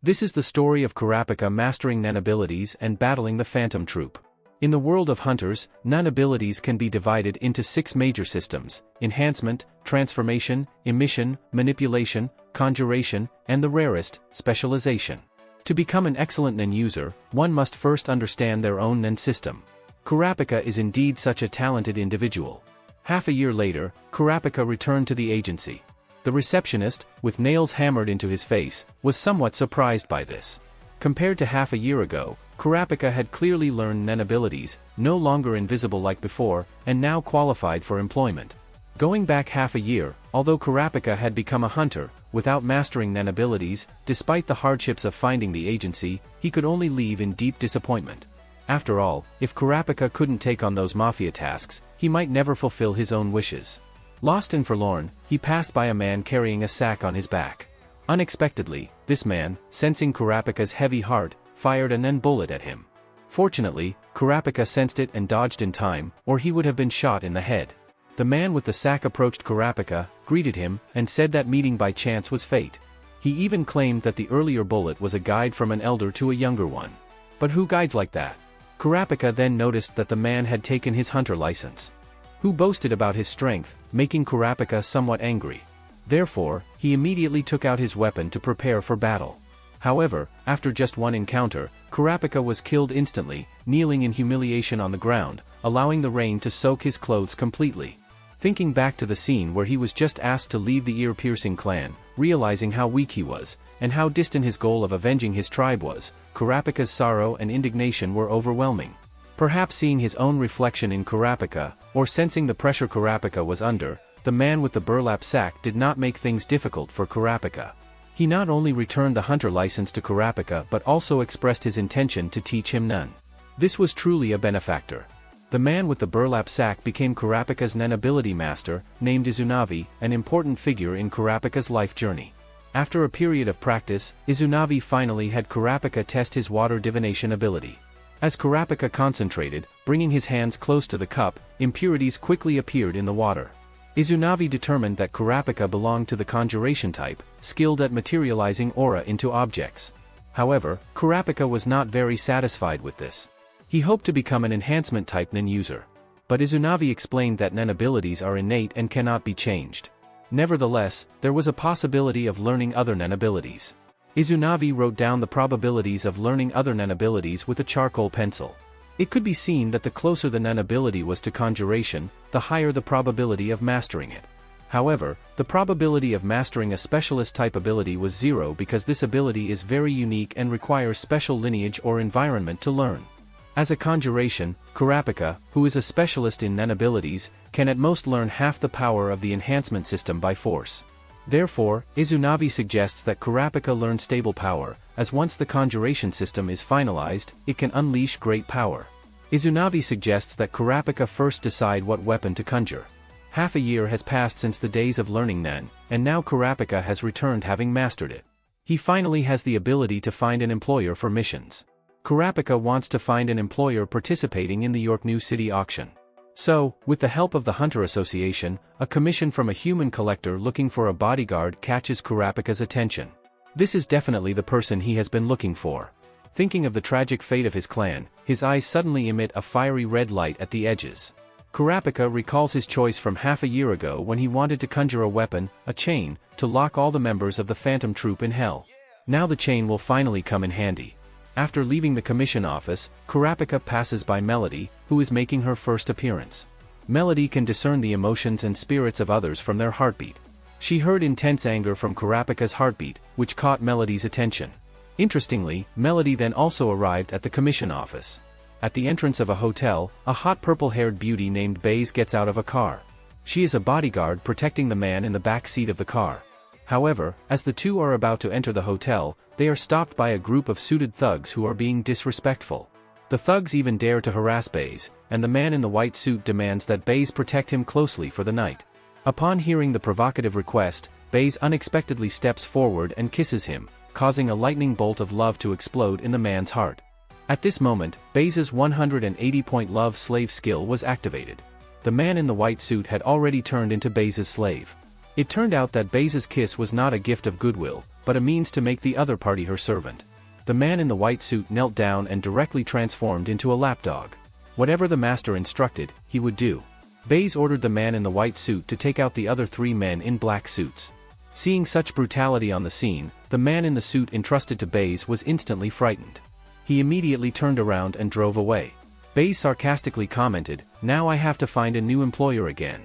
This is the story of Kurapika mastering Nen abilities and battling the Phantom Troupe. In the world of hunters, Nen abilities can be divided into 6 major systems: enhancement, transformation, emission, manipulation, conjuration, and the rarest, specialization. To become an excellent Nen user, one must first understand their own Nen system. Kurapika is indeed such a talented individual. Half a year later, Kurapika returned to the agency. The receptionist, with nails hammered into his face, was somewhat surprised by this. Compared to half a year ago, Kurapika had clearly learned Nen abilities, no longer invisible like before, and now qualified for employment. Going back half a year, although Kurapika had become a hunter, without mastering Nen abilities, despite the hardships of finding the agency, he could only leave in deep disappointment. After all, if Kurapika couldn't take on those mafia tasks, he might never fulfill his own wishes. Lost and forlorn, he passed by a man carrying a sack on his back. Unexpectedly, this man, sensing Kurapika's heavy heart, fired a Nen bullet at him. Fortunately, Kurapika sensed it and dodged in time, or he would have been shot in the head. The man with the sack approached Kurapika, greeted him, and said that meeting by chance was fate. He even claimed that the earlier bullet was a guide from an elder to a younger one. But who guides like that? Kurapika then noticed that the man had taken his hunter license. Who boasted about his strength, making Kurapika somewhat angry. Therefore, he immediately took out his weapon to prepare for battle. However, after just one encounter, Kurapika was killed instantly, kneeling in humiliation on the ground, allowing the rain to soak his clothes completely. Thinking back to the scene where he was just asked to leave the ear-piercing clan, realizing how weak he was, and how distant his goal of avenging his tribe was, Kurapika's sorrow and indignation were overwhelming. Perhaps seeing his own reflection in Kurapika, or sensing the pressure Kurapika was under, the man with the burlap sack did not make things difficult for Kurapika. He not only returned the hunter license to Kurapika but also expressed his intention to teach him Nen. This was truly a benefactor. The man with the burlap sack became Kurapika's Nen ability master, named Izunavi, an important figure in Kurapika's life journey. After a period of practice, Izunavi finally had Kurapika test his water divination ability. As Kurapika concentrated, bringing his hands close to the cup, impurities quickly appeared in the water. Izunavi determined that Kurapika belonged to the conjuration type, skilled at materializing aura into objects. However, Kurapika was not very satisfied with this. He hoped to become an enhancement type Nen user. But Izunavi explained that Nen abilities are innate and cannot be changed. Nevertheless, there was a possibility of learning other Nen abilities. Izunavi wrote down the probabilities of learning other Nen abilities with a charcoal pencil. It could be seen that the closer the Nen ability was to conjuration, the higher the probability of mastering it. However, the probability of mastering a specialist type ability was 0 because this ability is very unique and requires special lineage or environment to learn. As a conjuration, Kurapika, who is a specialist in Nen abilities, can at most learn half the power of the enhancement system by force. Therefore, Izunavi suggests that Kurapika learn stable power, as once the conjuration system is finalized, it can unleash great power. Izunavi suggests that Kurapika first decide what weapon to conjure. Half a year has passed since the days of learning Nen, and now Kurapika has returned having mastered it. He finally has the ability to find an employer for missions. Kurapika wants to find an employer participating in the Yorknew City auction. So, with the help of the Hunter Association, a commission from a human collector looking for a bodyguard catches Kurapika's attention. This is definitely the person he has been looking for. Thinking of the tragic fate of his clan, his eyes suddenly emit a fiery red light at the edges. Kurapika recalls his choice from half a year ago when he wanted to conjure a weapon, a chain, to lock all the members of the Phantom Troupe in hell. Now the chain will finally come in handy. After leaving the commission office, Kurapika passes by Melody, who is making her first appearance. Melody can discern the emotions and spirits of others from their heartbeat. She heard intense anger from Kurapika's heartbeat, which caught Melody's attention. Interestingly, Melody then also arrived at the commission office. At the entrance of a hotel, a hot purple-haired beauty named Baze gets out of a car. She is a bodyguard protecting the man in the back seat of the car. However, as the two are about to enter the hotel, they are stopped by a group of suited thugs who are being disrespectful. The thugs even dare to harass Baze, and the man in the white suit demands that Baze protect him closely for the night. Upon hearing the provocative request, Baze unexpectedly steps forward and kisses him, causing a lightning bolt of love to explode in the man's heart. At this moment, Baze's 180-point love slave skill was activated. The man in the white suit had already turned into Baze's slave. It turned out that Baze's kiss was not a gift of goodwill, but a means to make the other party her servant. The man in the white suit knelt down and directly transformed into a lapdog. Whatever the master instructed, he would do. Baze ordered the man in the white suit to take out the other 3 men in black suits. Seeing such brutality on the scene, the man in the suit entrusted to Baze was instantly frightened. He immediately turned around and drove away. Baze sarcastically commented, "Now I have to find a new employer again."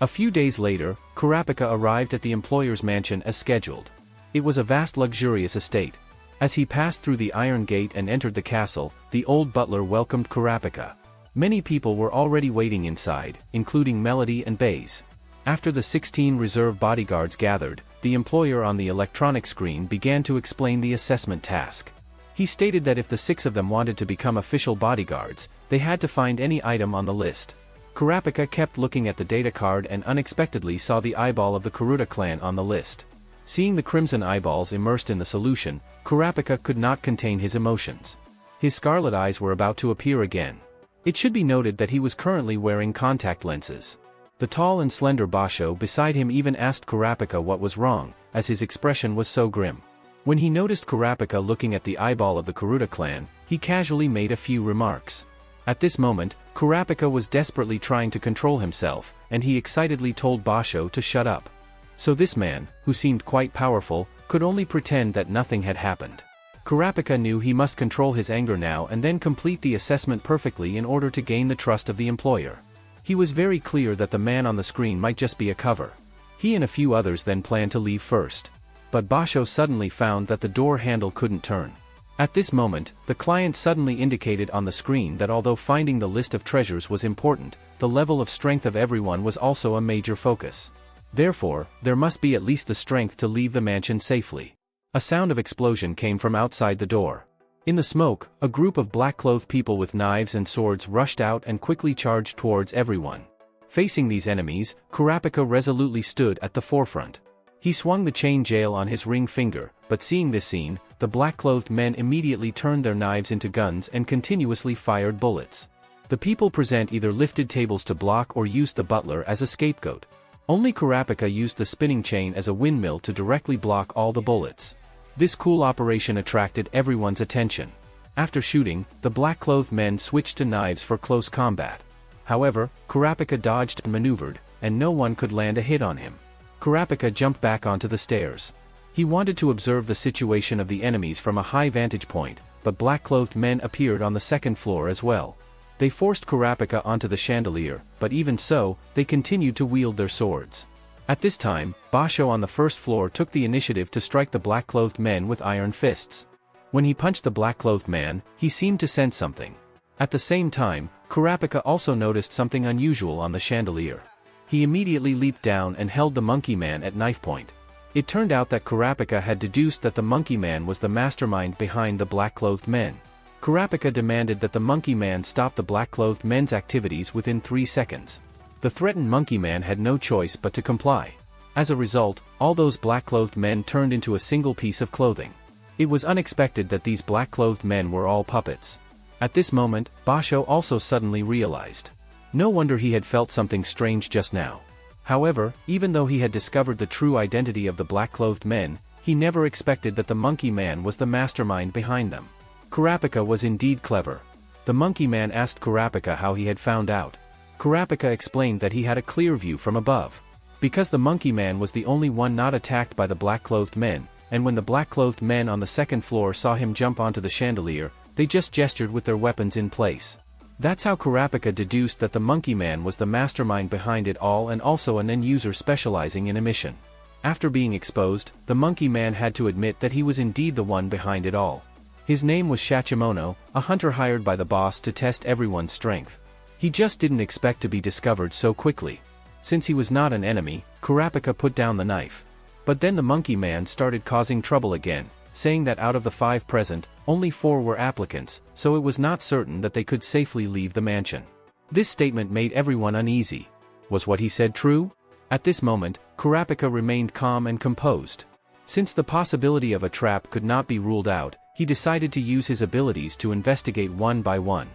A few days later, Kurapika arrived at the employer's mansion as scheduled. It was a vast luxurious estate. As he passed through the iron gate and entered the castle, the old butler welcomed Kurapika. Many people were already waiting inside, including Melody and Baze. After the 16 reserve bodyguards gathered, the employer on the electronic screen began to explain the assessment task. He stated that if the 6 of them wanted to become official bodyguards, they had to find any item on the list. Kurapika kept looking at the data card and unexpectedly saw the eyeball of the Kurta Clan on the list. Seeing the crimson eyeballs immersed in the solution, Kurapika could not contain his emotions. His scarlet eyes were about to appear again. It should be noted that he was currently wearing contact lenses. The tall and slender Basho beside him even asked Kurapika what was wrong, as his expression was so grim. When he noticed Kurapika looking at the eyeball of the Kurta Clan, he casually made a few remarks. At this moment, Kurapika was desperately trying to control himself, and he excitedly told Basho to shut up. So this man, who seemed quite powerful, could only pretend that nothing had happened. Kurapika knew he must control his anger now and then complete the assessment perfectly in order to gain the trust of the employer. He was very clear that the man on the screen might just be a cover. He and a few others then planned to leave first. But Basho suddenly found that the door handle couldn't turn. At this moment, the client suddenly indicated on the screen that although finding the list of treasures was important, the level of strength of everyone was also a major focus. Therefore, there must be at least the strength to leave the mansion safely. A sound of explosion came from outside the door. In the smoke, a group of black-clothed people with knives and swords rushed out and quickly charged towards everyone. Facing these enemies, Kurapika resolutely stood at the forefront. He swung the chain jail on his ring finger, but seeing this scene, the black-clothed men immediately turned their knives into guns and continuously fired bullets. The people present either lifted tables to block or used the butler as a scapegoat. Only Kurapika used the spinning chain as a windmill to directly block all the bullets. This cool operation attracted everyone's attention. After shooting, the black-clothed men switched to knives for close combat. However, Kurapika dodged and maneuvered, and no one could land a hit on him. Kurapika jumped back onto the stairs. He wanted to observe the situation of the enemies from a high vantage point, but black-clothed men appeared on the second floor as well. They forced Kurapika onto the chandelier, but even so, they continued to wield their swords. At this time, Basho on the first floor took the initiative to strike the black-clothed men with iron fists. When he punched the black-clothed man, he seemed to sense something. At the same time, Kurapika also noticed something unusual on the chandelier. He immediately leaped down and held the monkey man at knife point. It turned out that Kurapika had deduced that the monkey man was the mastermind behind the black-clothed men. Kurapika demanded that the monkey man stop the black-clothed men's activities within 3 seconds. The threatened monkey man had no choice but to comply. As a result, all those black-clothed men turned into a single piece of clothing. It was unexpected that these black-clothed men were all puppets. At this moment, Basho also suddenly realized. No wonder he had felt something strange just now. However, even though he had discovered the true identity of the black-clothed men, he never expected that the monkey man was the mastermind behind them. Kurapika was indeed clever. The monkey man asked Kurapika how he had found out. Kurapika explained that he had a clear view from above. Because the monkey man was the only one not attacked by the black-clothed men, and when the black-clothed men on the second floor saw him jump onto the chandelier, they just gestured with their weapons in place. That's how Kurapika deduced that the monkey man was the mastermind behind it all and also an end user specializing in emission. After being exposed, the monkey man had to admit that he was indeed the one behind it all. His name was Shachimono, a hunter hired by the boss to test everyone's strength. He just didn't expect to be discovered so quickly. Since he was not an enemy, Kurapika put down the knife. But then the monkey man started causing trouble again, saying that out of the 5 present, only 4 were applicants, so it was not certain that they could safely leave the mansion. This statement made everyone uneasy. Was what he said true? At this moment, Kurapika remained calm and composed. Since the possibility of a trap could not be ruled out, he decided to use his abilities to investigate one by one.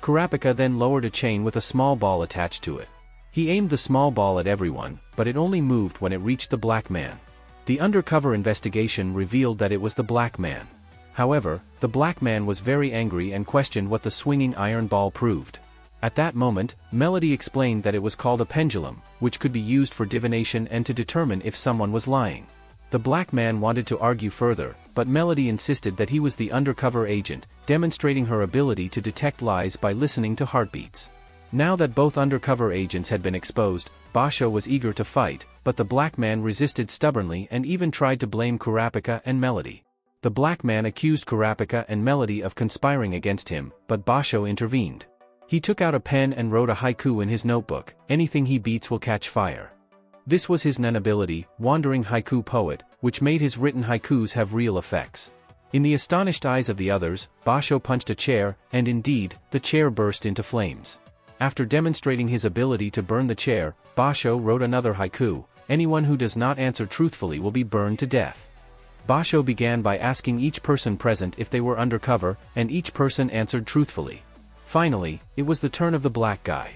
Kurapika then lowered a chain with a small ball attached to it. He aimed the small ball at everyone, but it only moved when it reached the black man. The undercover investigation revealed that it was the Black Man. However, the Black Man was very angry and questioned what the swinging iron ball proved. At that moment, Melody explained that it was called a pendulum, which could be used for divination and to determine if someone was lying. The Black Man wanted to argue further, but Melody insisted that he was the undercover agent, demonstrating her ability to detect lies by listening to heartbeats. Now that both undercover agents had been exposed, Basho was eager to fight, but the Black Man resisted stubbornly and even tried to blame Kurapika and Melody. The Black Man accused Kurapika and Melody of conspiring against him, but Basho intervened. He took out a pen and wrote a haiku in his notebook, "Anything he beats will catch fire." This was his nen ability, Wandering Haiku Poet, which made his written haikus have real effects. In the astonished eyes of the others, Basho punched a chair, and indeed, the chair burst into flames. After demonstrating his ability to burn the chair, Basho wrote another haiku, "Anyone who does not answer truthfully will be burned to death." Basho began by asking each person present if they were undercover, and each person answered truthfully. Finally, it was the turn of the Black Guy.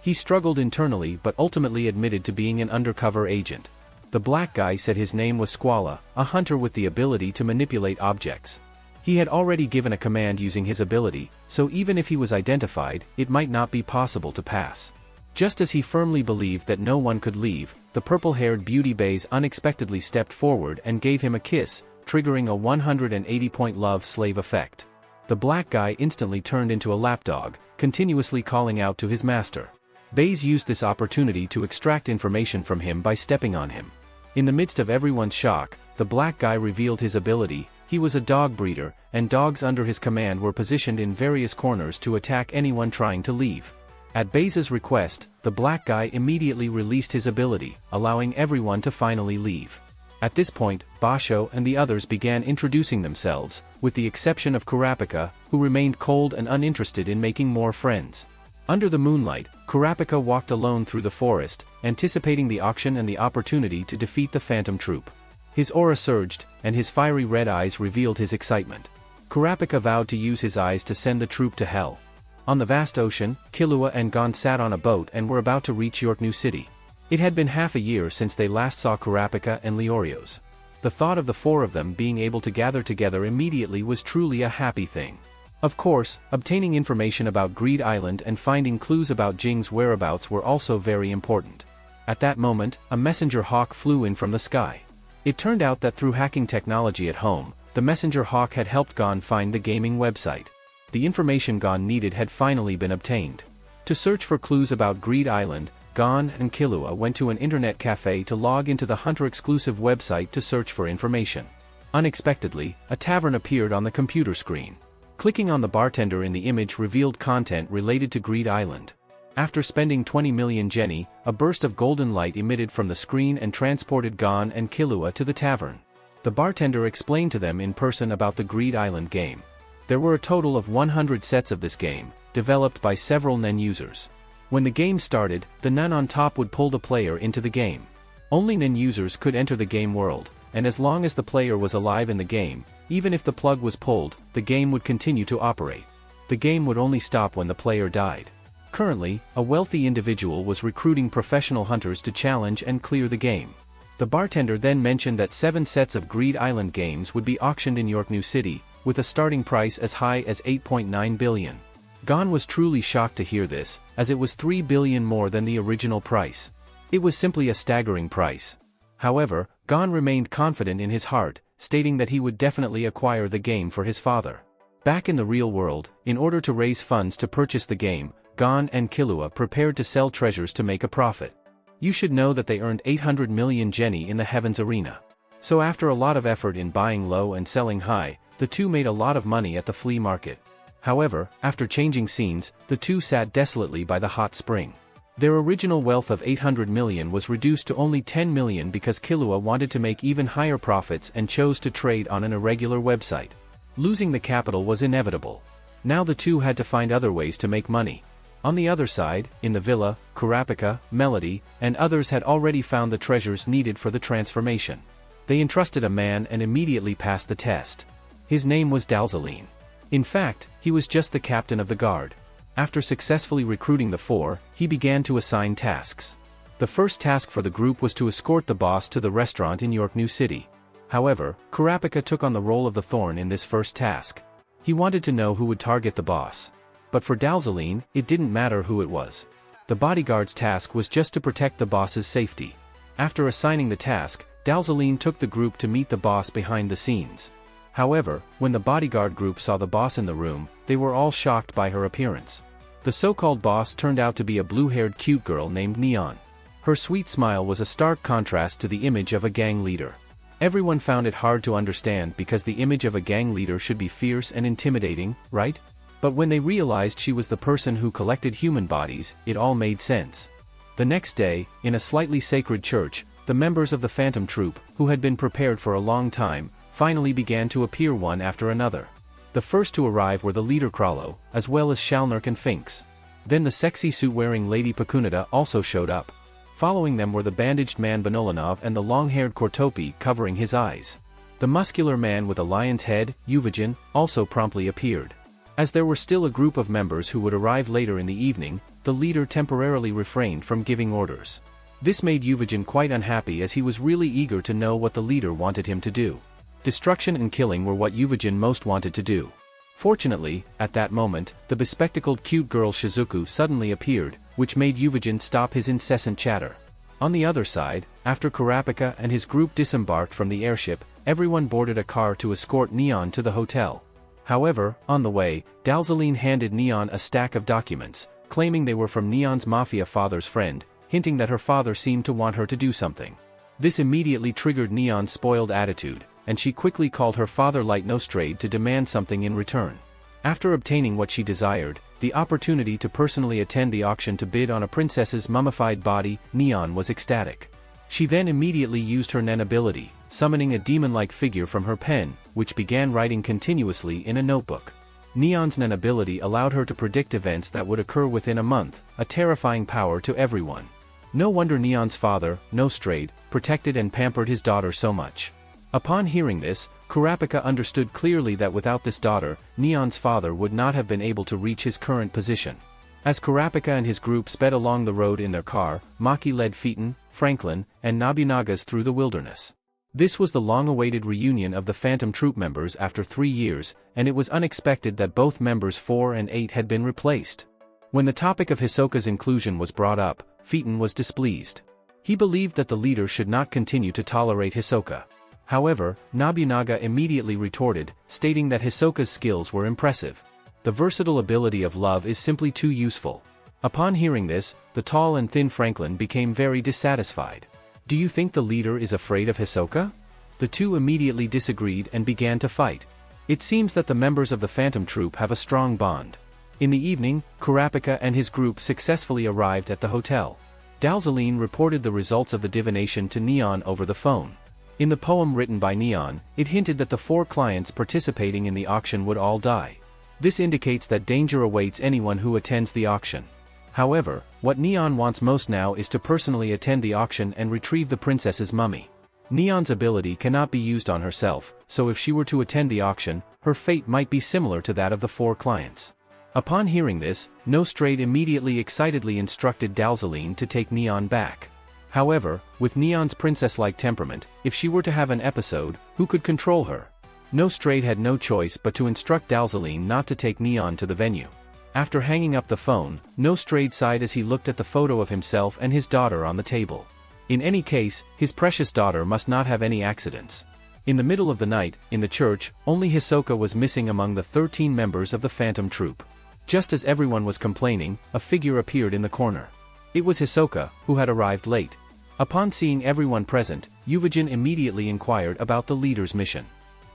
He struggled internally but ultimately admitted to being an undercover agent. The Black Guy said his name was Squala, a hunter with the ability to manipulate objects. He had already given a command using his ability, so even if he was identified, it might not be possible to pass. Just as he firmly believed that no one could leave, the purple-haired Beauty Bays unexpectedly stepped forward and gave him a kiss, triggering a 180-point love slave effect. The Black Guy instantly turned into a lapdog, continuously calling out to his master. Bays used this opportunity to extract information from him by stepping on him. In the midst of everyone's shock, the Black Guy revealed his ability. He was a dog breeder, and dogs under his command were positioned in various corners to attack anyone trying to leave. At Bays' request, the Black Guy immediately released his ability, allowing everyone to finally leave. At this point, Basho and the others began introducing themselves, with the exception of Kurapika, who remained cold and uninterested in making more friends. Under the moonlight, Kurapika walked alone through the forest, anticipating the auction and the opportunity to defeat the Phantom Troupe. His aura surged, and his fiery red eyes revealed his excitement. Kurapika vowed to use his eyes to send the troupe to hell. On the vast ocean, Killua and Gon sat on a boat and were about to reach Yorknew City. It had been half a year since they last saw Kurapika and Leorios. The thought of the four of them being able to gather together immediately was truly a happy thing. Of course, obtaining information about Greed Island and finding clues about Jing's whereabouts were also very important. At that moment, a messenger hawk flew in from the sky. It turned out that through hacking technology at home, the messenger hawk had helped Gon find the gaming website. The information Gon needed had finally been obtained. To search for clues about Greed Island, Gon and Killua went to an internet cafe to log into the Hunter-exclusive website to search for information. Unexpectedly, a tavern appeared on the computer screen. Clicking on the bartender in the image revealed content related to Greed Island. After spending 20 million Jenny, a burst of golden light emitted from the screen and transported Gon and Killua to the tavern. The bartender explained to them in person about the Greed Island game. There were a total of 100 sets of this game, developed by several NEN users. When the game started, the nun on top would pull the player into the game. Only NEN users could enter the game world, and as long as the player was alive in the game, even if the plug was pulled, the game would continue to operate. The game would only stop when the player died. Currently, a wealthy individual was recruiting professional hunters to challenge and clear the game. The bartender then mentioned that 7 sets of Greed Island games would be auctioned in Yorknew City, with a starting price as high as 8.9 billion. Gon was truly shocked to hear this, as it was 3 billion more than the original price. It was simply a staggering price. However, Gon remained confident in his heart, stating that he would definitely acquire the game for his father. Back in the real world, in order to raise funds to purchase the game, Gon and Killua prepared to sell treasures to make a profit. You should know that they earned 800 million Jenny in the Heavens Arena. So after a lot of effort in buying low and selling high, the two made a lot of money at the flea market. However, after changing scenes, the two sat desolately by the hot spring. Their original wealth of 800 million was reduced to only 10 million because Killua wanted to make even higher profits and chose to trade on an irregular website. Losing the capital was inevitable. Now the two had to find other ways to make money. On the other side, in the villa, Kurapika, Melody, and others had already found the treasures needed for the transformation. They entrusted a man and immediately passed the test. His name was Dalzaline. In fact, he was just the captain of the guard. After successfully recruiting the four, he began to assign tasks. The first task for the group was to escort the boss to the restaurant in Yorknew City. However, Kurapika took on the role of the thorn in this first task. He wanted to know who would target the boss. But for Dalzaline, it didn't matter who it was. The bodyguard's task was just to protect the boss's safety. After assigning the task, Dalzaline took the group to meet the boss behind the scenes. However, when the bodyguard group saw the boss in the room, they were all shocked by her appearance. The so-called boss turned out to be a blue-haired cute girl named Neon. Her sweet smile was a stark contrast to the image of a gang leader. Everyone found it hard to understand because the image of a gang leader should be fierce and intimidating, right? But when they realized she was the person who collected human bodies, it all made sense. The next day, in a slightly sacred church, the members of the Phantom Troupe, who had been prepared for a long time, finally began to appear one after another. The first to arrive were the leader Krallo, as well as Shalnark and Finks. Then the sexy suit-wearing Lady Pakunita also showed up. Following them were the bandaged man Banolanov and the long-haired Kurapika covering his eyes. The muscular man with a lion's head, Uvijin, also promptly appeared. As there were still a group of members who would arrive later in the evening, the leader temporarily refrained from giving orders. This made Uvijin quite unhappy as he was really eager to know what the leader wanted him to do. Destruction and killing were what Uvijin most wanted to do. Fortunately, at that moment, the bespectacled cute girl Shizuku suddenly appeared, which made Uvijin stop his incessant chatter. On the other side, after Kurapika and his group disembarked from the airship, everyone boarded a car to escort Neon to the hotel. However, on the way, Dalzaline handed Neon a stack of documents, claiming they were from Neon's mafia father's friend, hinting that her father seemed to want her to do something. This immediately triggered Neon's spoiled attitude, and she quickly called her father Light Nostrade to demand something in return. After obtaining what she desired, the opportunity to personally attend the auction to bid on a princess's mummified body, Neon was ecstatic. She then immediately used her Nen ability, summoning a demon-like figure from her pen, which began writing continuously in a notebook. Neon's Nen ability allowed her to predict events that would occur within a month, a terrifying power to everyone. No wonder Neon's father, Nostrade, protected and pampered his daughter so much. Upon hearing this, Kurapika understood clearly that without this daughter, Neon's father would not have been able to reach his current position. As Kurapika and his group sped along the road in their car, Maki led Phaeton, Franklin, and Nobunaga's through the wilderness. This was the long-awaited reunion of the Phantom Troupe members after 3 years, and it was unexpected that both members 4 and 8 had been replaced. When the topic of Hisoka's inclusion was brought up, Phaeton was displeased. He believed that the leader should not continue to tolerate Hisoka. However, Nobunaga immediately retorted, stating that Hisoka's skills were impressive. The versatile ability of love is simply too useful. Upon hearing this, the tall and thin Franklin became very dissatisfied. Do you think the leader is afraid of Hisoka? The two immediately disagreed and began to fight. It seems that the members of the Phantom Troupe have a strong bond. In the evening, Kurapika and his group successfully arrived at the hotel. Dalzaline reported the results of the divination to Neon over the phone. In the poem written by Neon, it hinted that the 4 clients participating in the auction would all die. This indicates that danger awaits anyone who attends the auction. However, what Neon wants most now is to personally attend the auction and retrieve the princess's mummy. Neon's ability cannot be used on herself, so if she were to attend the auction, her fate might be similar to that of the 4 clients. Upon hearing this, Nostrade immediately excitedly instructed Dalzaline to take Neon back. However, with Neon's princess-like temperament, if she were to have an episode, who could control her? Nostrade had no choice but to instruct Dalzaline not to take Neon to the venue. After hanging up the phone, Nostrade sighed as he looked at the photo of himself and his daughter on the table. In any case, his precious daughter must not have any accidents. In the middle of the night, in the church, only Hisoka was missing among the 13 members of the Phantom Troupe. Just as everyone was complaining, a figure appeared in the corner. It was Hisoka, who had arrived late. Upon seeing everyone present, Uvijin immediately inquired about the leader's mission.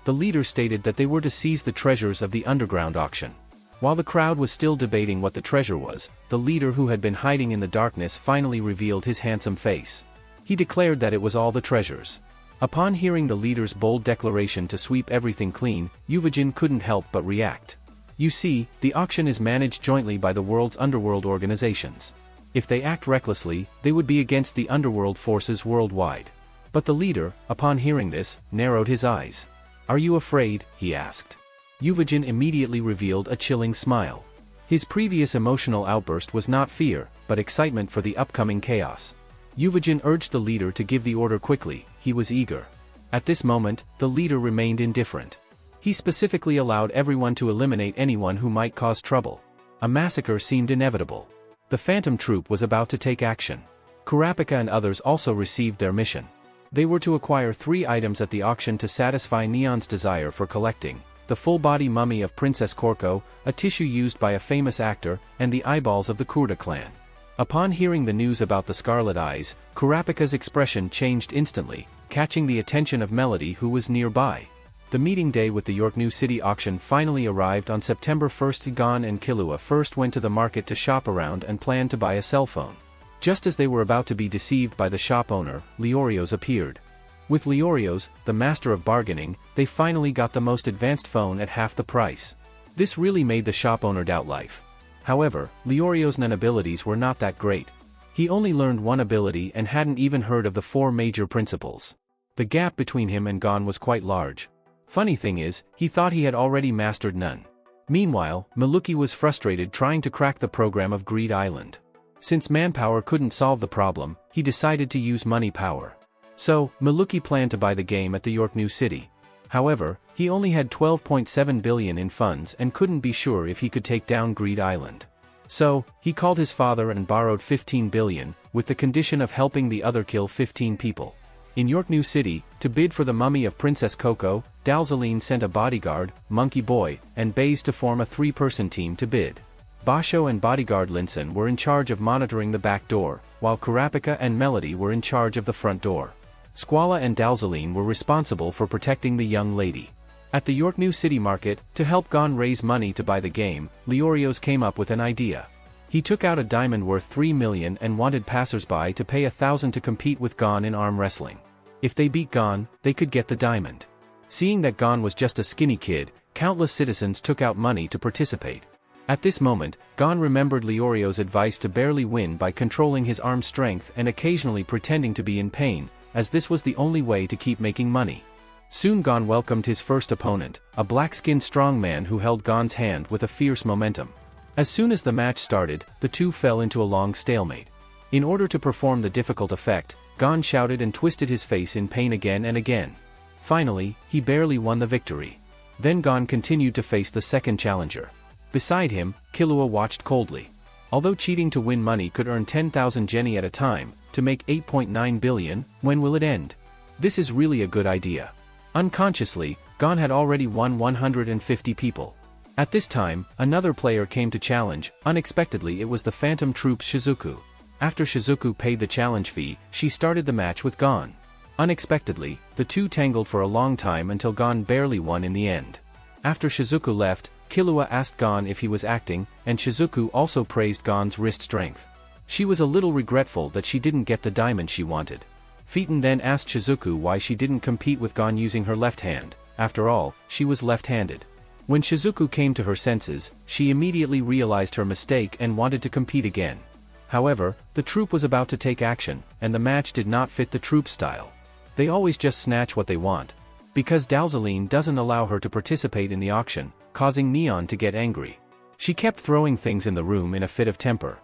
The leader stated that they were to seize the treasures of the underground auction. While the crowd was still debating what the treasure was, the leader who had been hiding in the darkness finally revealed his handsome face. He declared that it was all the treasures. Upon hearing the leader's bold declaration to sweep everything clean, Uvijin couldn't help but react. You see, the auction is managed jointly by the world's underworld organizations. If they act recklessly, they would be against the underworld forces worldwide. But the leader, upon hearing this, narrowed his eyes. Are you afraid? He asked. Uvijin immediately revealed a chilling smile. His previous emotional outburst was not fear, but excitement for the upcoming chaos. Yuvajin urged the leader to give the order quickly, he was eager. At this moment, the leader remained indifferent. He specifically allowed everyone to eliminate anyone who might cause trouble. A massacre seemed inevitable. The Phantom Troupe was about to take action. Kurapika and others also received their mission. They were to acquire 3 items at the auction to satisfy Neon's desire for collecting: the full-body mummy of Princess Korko, a tissue used by a famous actor, and the eyeballs of the Kurta Clan. Upon hearing the news about the Scarlet Eyes, Kurapika's expression changed instantly, catching the attention of Melody, who was nearby. The meeting day with the Yorknew City auction finally arrived on September 1st. Gon and Killua first went to the market to shop around and planned to buy a cell phone. Just as they were about to be deceived by the shop owner, Leorios appeared. With Leorios, the master of bargaining, they finally got the most advanced phone at half the price. This really made the shop owner doubt life. However, Leorios' abilities were not that great. He only learned one ability and hadn't even heard of the 4 major principles. The gap between him and Gon was quite large. Funny thing is, he thought he had already mastered none. Meanwhile, Maluki was frustrated trying to crack the program of Greed Island. Since manpower couldn't solve the problem, he decided to use money power. So, Maluki planned to buy the game at the Yorknew City. However, he only had 12.7 billion in funds and couldn't be sure if he could take down Greed Island. So, he called his father and borrowed 15 billion, with the condition of helping the other kill 15 people. In Yorknew City, to bid for the mummy of Princess Coco, Dalzaline sent a bodyguard, Monkey Boy, and Baze to form a 3-person team to bid. Basho and bodyguard Linson were in charge of monitoring the back door, while Kurapika and Melody were in charge of the front door. Squala and Dalzaline were responsible for protecting the young lady. At the Yorknew City market, to help Gon raise money to buy the game, Leorios came up with an idea. He took out a diamond worth 3 million and wanted passers-by to pay 1,000 to compete with Gon in arm wrestling. If they beat Gon, they could get the diamond. Seeing that Gon was just a skinny kid, countless citizens took out money to participate. At this moment, Gon remembered Leorios' advice to barely win by controlling his arm strength and occasionally pretending to be in pain, as this was the only way to keep making money. Soon Gon welcomed his first opponent, a black-skinned strongman who held Gon's hand with a fierce momentum. As soon as the match started, the two fell into a long stalemate. In order to perform the difficult effect, Gon shouted and twisted his face in pain again and again. Finally, he barely won the victory. Then Gon continued to face the second challenger. Beside him, Killua watched coldly. Although cheating to win money could earn 10,000 jenny at a time, to make 8.9 billion, when will it end? This is really a good idea. Unconsciously, Gon had already won 150 people. At this time, another player came to challenge. Unexpectedly, it was the Phantom Troupe's Shizuku. After Shizuku paid the challenge fee, she started the match with Gon. Unexpectedly, the two tangled for a long time until Gon barely won in the end. After Shizuku left, Killua asked Gon if he was acting, and Shizuku also praised Gon's wrist strength. She was a little regretful that she didn't get the diamond she wanted. Phaeton then asked Shizuku why she didn't compete with Gon using her left hand. After all, she was left-handed. When Shizuku came to her senses, she immediately realized her mistake and wanted to compete again. However, the troupe was about to take action, and the match did not fit the troupe's style. They always just snatch what they want. Because Dalzaline doesn't allow her to participate in the auction, causing Neon to get angry. She kept throwing things in the room in a fit of temper,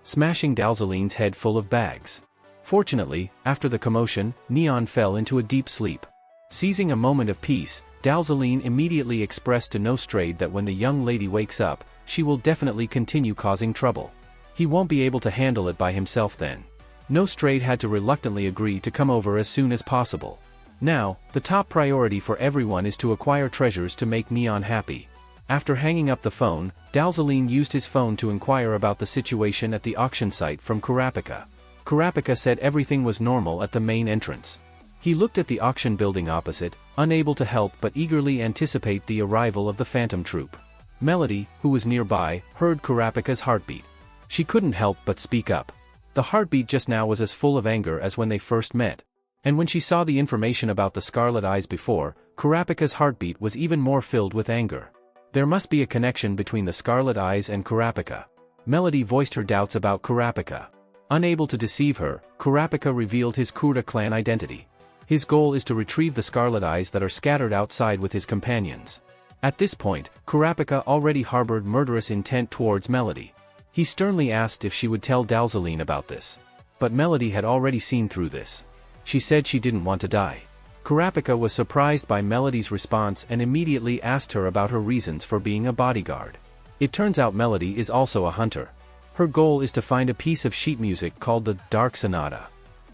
smashing Dalzaline's head full of bags. Fortunately, after the commotion, Neon fell into a deep sleep. Seizing a moment of peace, Dalzaline immediately expressed to Nostrade that when the young lady wakes up, she will definitely continue causing trouble. He won't be able to handle it by himself then. Nostrade had to reluctantly agree to come over as soon as possible. Now, the top priority for everyone is to acquire treasures to make Neon happy. After hanging up the phone, Dalzaline used his phone to inquire about the situation at the auction site from Kurapika. Kurapika said everything was normal at the main entrance. He looked at the auction building opposite, unable to help but eagerly anticipate the arrival of the Phantom Troupe. Melody, who was nearby, heard Kurapika's heartbeat. She couldn't help but speak up. The heartbeat just now was as full of anger as when they first met. And when she saw the information about the Scarlet Eyes before, Kurapika's heartbeat was even more filled with anger. There must be a connection between the Scarlet Eyes and Kurapika. Melody voiced her doubts about Kurapika. Unable to deceive her, Kurapika revealed his Kurta Clan identity. His goal is to retrieve the Scarlet Eyes that are scattered outside with his companions. At this point, Kurapika already harbored murderous intent towards Melody. He sternly asked if she would tell Dalzaline about this. but Melody had already seen through this. She said she didn't want to die. Kurapika was surprised by Melody's response and immediately asked her about her reasons for being a bodyguard. It turns out Melody is also a hunter. Her goal is to find a piece of sheet music called the Dark Sonata.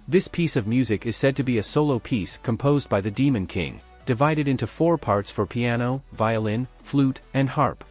This piece of music is said to be a solo piece composed by the Demon King, divided into 4 parts for piano, violin, flute, and harp.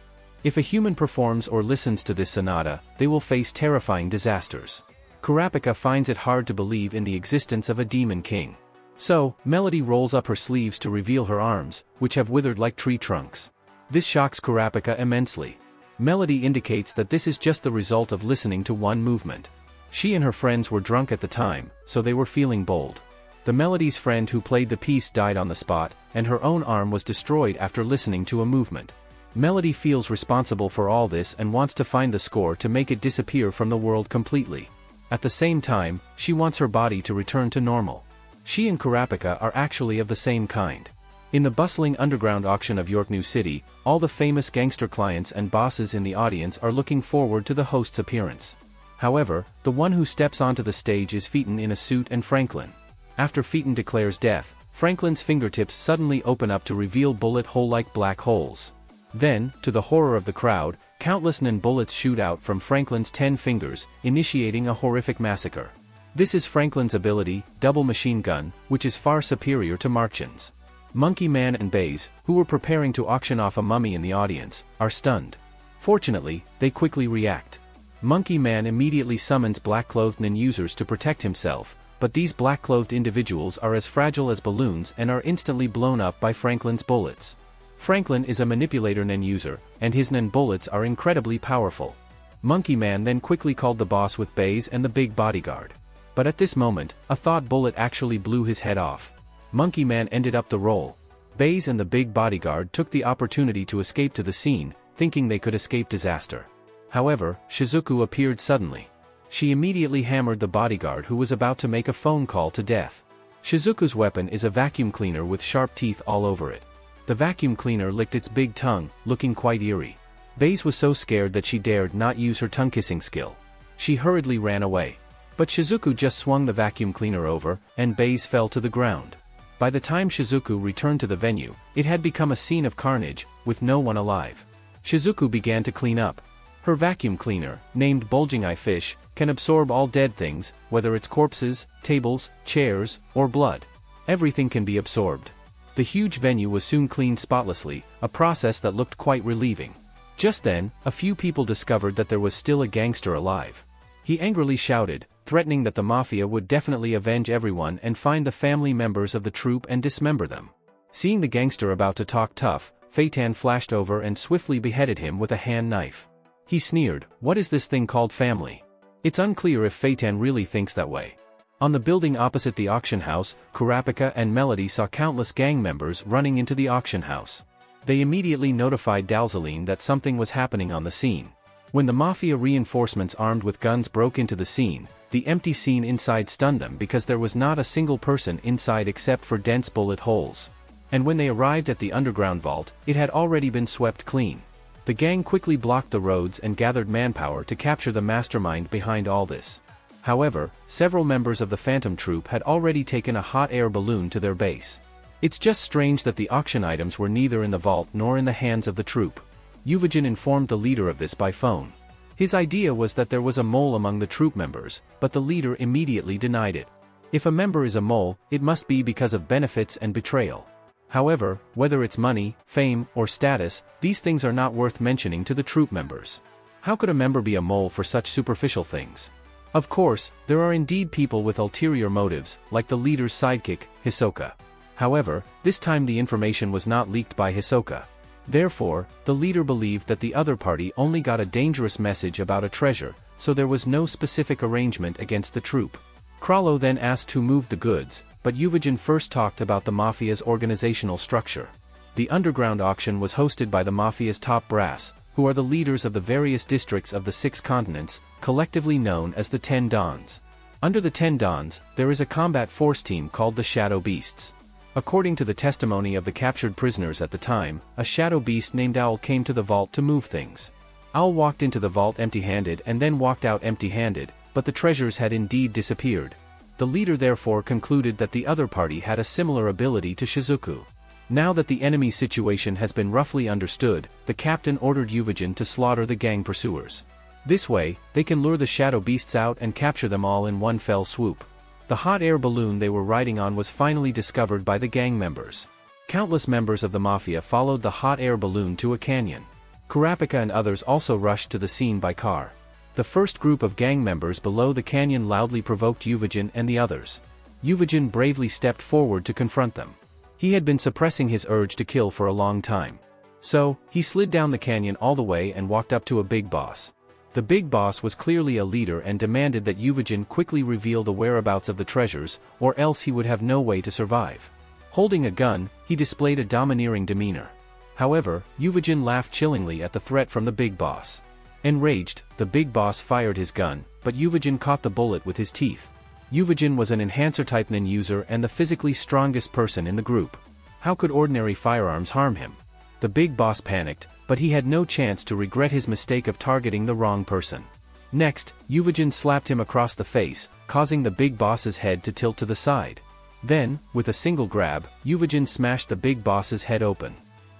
If a human performs or listens to this sonata, they will face terrifying disasters. Kurapika finds it hard to believe in the existence of a Demon King. So, Melody rolls up her sleeves to reveal her arms, which have withered like tree trunks. This shocks Kurapika immensely. Melody indicates that this is just the result of listening to one movement. She and her friends were drunk at the time, so they were feeling bold. The Melody's friend who played the piece died on the spot, and her own arm was destroyed after listening to a movement. Melody feels responsible for all this and wants to find the score to make it disappear from the world completely. At the same time, she wants her body to return to normal. She and Kurapika are actually of the same kind. In the bustling underground auction of Yorknew City, all the famous gangster clients and bosses in the audience are looking forward to the host's appearance. However, the one who steps onto the stage is Phaeton in a suit and Franklin. After Phaeton declares death, Franklin's fingertips suddenly open up to reveal bullet hole-like black holes. Then, to the horror of the crowd, countless Nen bullets shoot out from Franklin's 10 fingers, initiating a horrific massacre. This is Franklin's ability, double machine gun, which is far superior to Marchand's. Monkey Man and Baze, who were preparing to auction off a mummy in the audience, are stunned. Fortunately, they quickly react. Monkey Man immediately summons black-clothed Nen users to protect himself, but these black-clothed individuals are as fragile as balloons and are instantly blown up by Franklin's bullets. Franklin is a manipulator Nen user, and his Nen bullets are incredibly powerful. Monkey Man then quickly called the boss with Baze and the big bodyguard. But at this moment, a thought bullet actually blew his head off. Monkey Man ended up the role. Baze and the big bodyguard took the opportunity to escape to the scene, thinking they could escape disaster. However, Shizuku appeared suddenly. She immediately hammered the bodyguard who was about to make a phone call to death. Shizuku's weapon is a vacuum cleaner with sharp teeth all over it. The vacuum cleaner licked its big tongue, looking quite eerie. Baze was so scared that she dared not use her tongue-kissing skill. She hurriedly ran away. But Shizuku just swung the vacuum cleaner over, and Baze fell to the ground. By the time Shizuku returned to the venue, it had become a scene of carnage, with no one alive. Shizuku began to clean up. Her vacuum cleaner, named Bulging Eye Fish, can absorb all dead things, whether it's corpses, tables, chairs, or blood. Everything can be absorbed. The huge venue was soon cleaned spotlessly, a process that looked quite relieving. Just then, a few people discovered that there was still a gangster alive. He angrily shouted, threatening that the mafia would definitely avenge everyone and find the family members of the troupe and dismember them. Seeing the gangster about to talk tough, Phaeton flashed over and swiftly beheaded him with a hand knife. He sneered, "What is this thing called family?" It's unclear if Phaeton really thinks that way. On the building opposite the auction house, Kurapika and Melody saw countless gang members running into the auction house. They immediately notified Dalzaline that something was happening on the scene. When the mafia reinforcements armed with guns broke into the scene, the empty scene inside stunned them because there was not a single person inside except for dense bullet holes. And when they arrived at the underground vault, it had already been swept clean. The gang quickly blocked the roads and gathered manpower to capture the mastermind behind all this. However, several members of the Phantom Troupe had already taken a hot air balloon to their base. It's just strange that the auction items were neither in the vault nor in the hands of the troupe. Yuvajin informed the leader of this by phone. His idea was that there was a mole among the troupe members, but the leader immediately denied it. If a member is a mole, it must be because of benefits and betrayal. However, whether it's money, fame, or status, these things are not worth mentioning to the troupe members. How could a member be a mole for such superficial things? Of course, there are indeed people with ulterior motives, like the leader's sidekick, Hisoka. However, this time the information was not leaked by Hisoka. Therefore, the leader believed that the other party only got a dangerous message about a treasure, so there was no specific arrangement against the troupe. Krallo then asked who moved the goods, but Yuvajin first talked about the mafia's organizational structure. The underground auction was hosted by the mafia's top brass, who are the leaders of the various districts of the 6 continents, collectively known as the 10 Dons. Under the 10 Dons, there is a combat force team called the Shadow Beasts. According to the testimony of the captured prisoners at the time, a shadow beast named Owl came to the vault to move things. Owl walked into the vault empty-handed and then walked out empty-handed, but the treasures had indeed disappeared. The leader therefore concluded that the other party had a similar ability to Shizuku. Now that the enemy's situation has been roughly understood, the captain ordered Yuvajin to slaughter the gang pursuers. This way, they can lure the shadow beasts out and capture them all in one fell swoop. The hot air balloon they were riding on was finally discovered by the gang members. Countless members of the mafia followed the hot air balloon to a canyon. Kurapika and others also rushed to the scene by car. The first group of gang members below the canyon loudly provoked Yuvajin and the others. Yuvajin bravely stepped forward to confront them. He had been suppressing his urge to kill for a long time. So, he slid down the canyon all the way and walked up to a big boss. The big boss was clearly a leader and demanded that Yuvajin quickly reveal the whereabouts of the treasures, or else he would have no way to survive. Holding a gun, he displayed a domineering demeanor. However, Yuvajin laughed chillingly at the threat from the big boss. Enraged, the big boss fired his gun, but Yuvajin caught the bullet with his teeth. Yuvajin was an enhancer-type nin user and the physically strongest person in the group. How could ordinary firearms harm him? The big boss panicked, but he had no chance to regret his mistake of targeting the wrong person. Next, Yuvajin slapped him across the face, causing the big boss's head to tilt to the side. Then, with a single grab, Yuvajin smashed the big boss's head open.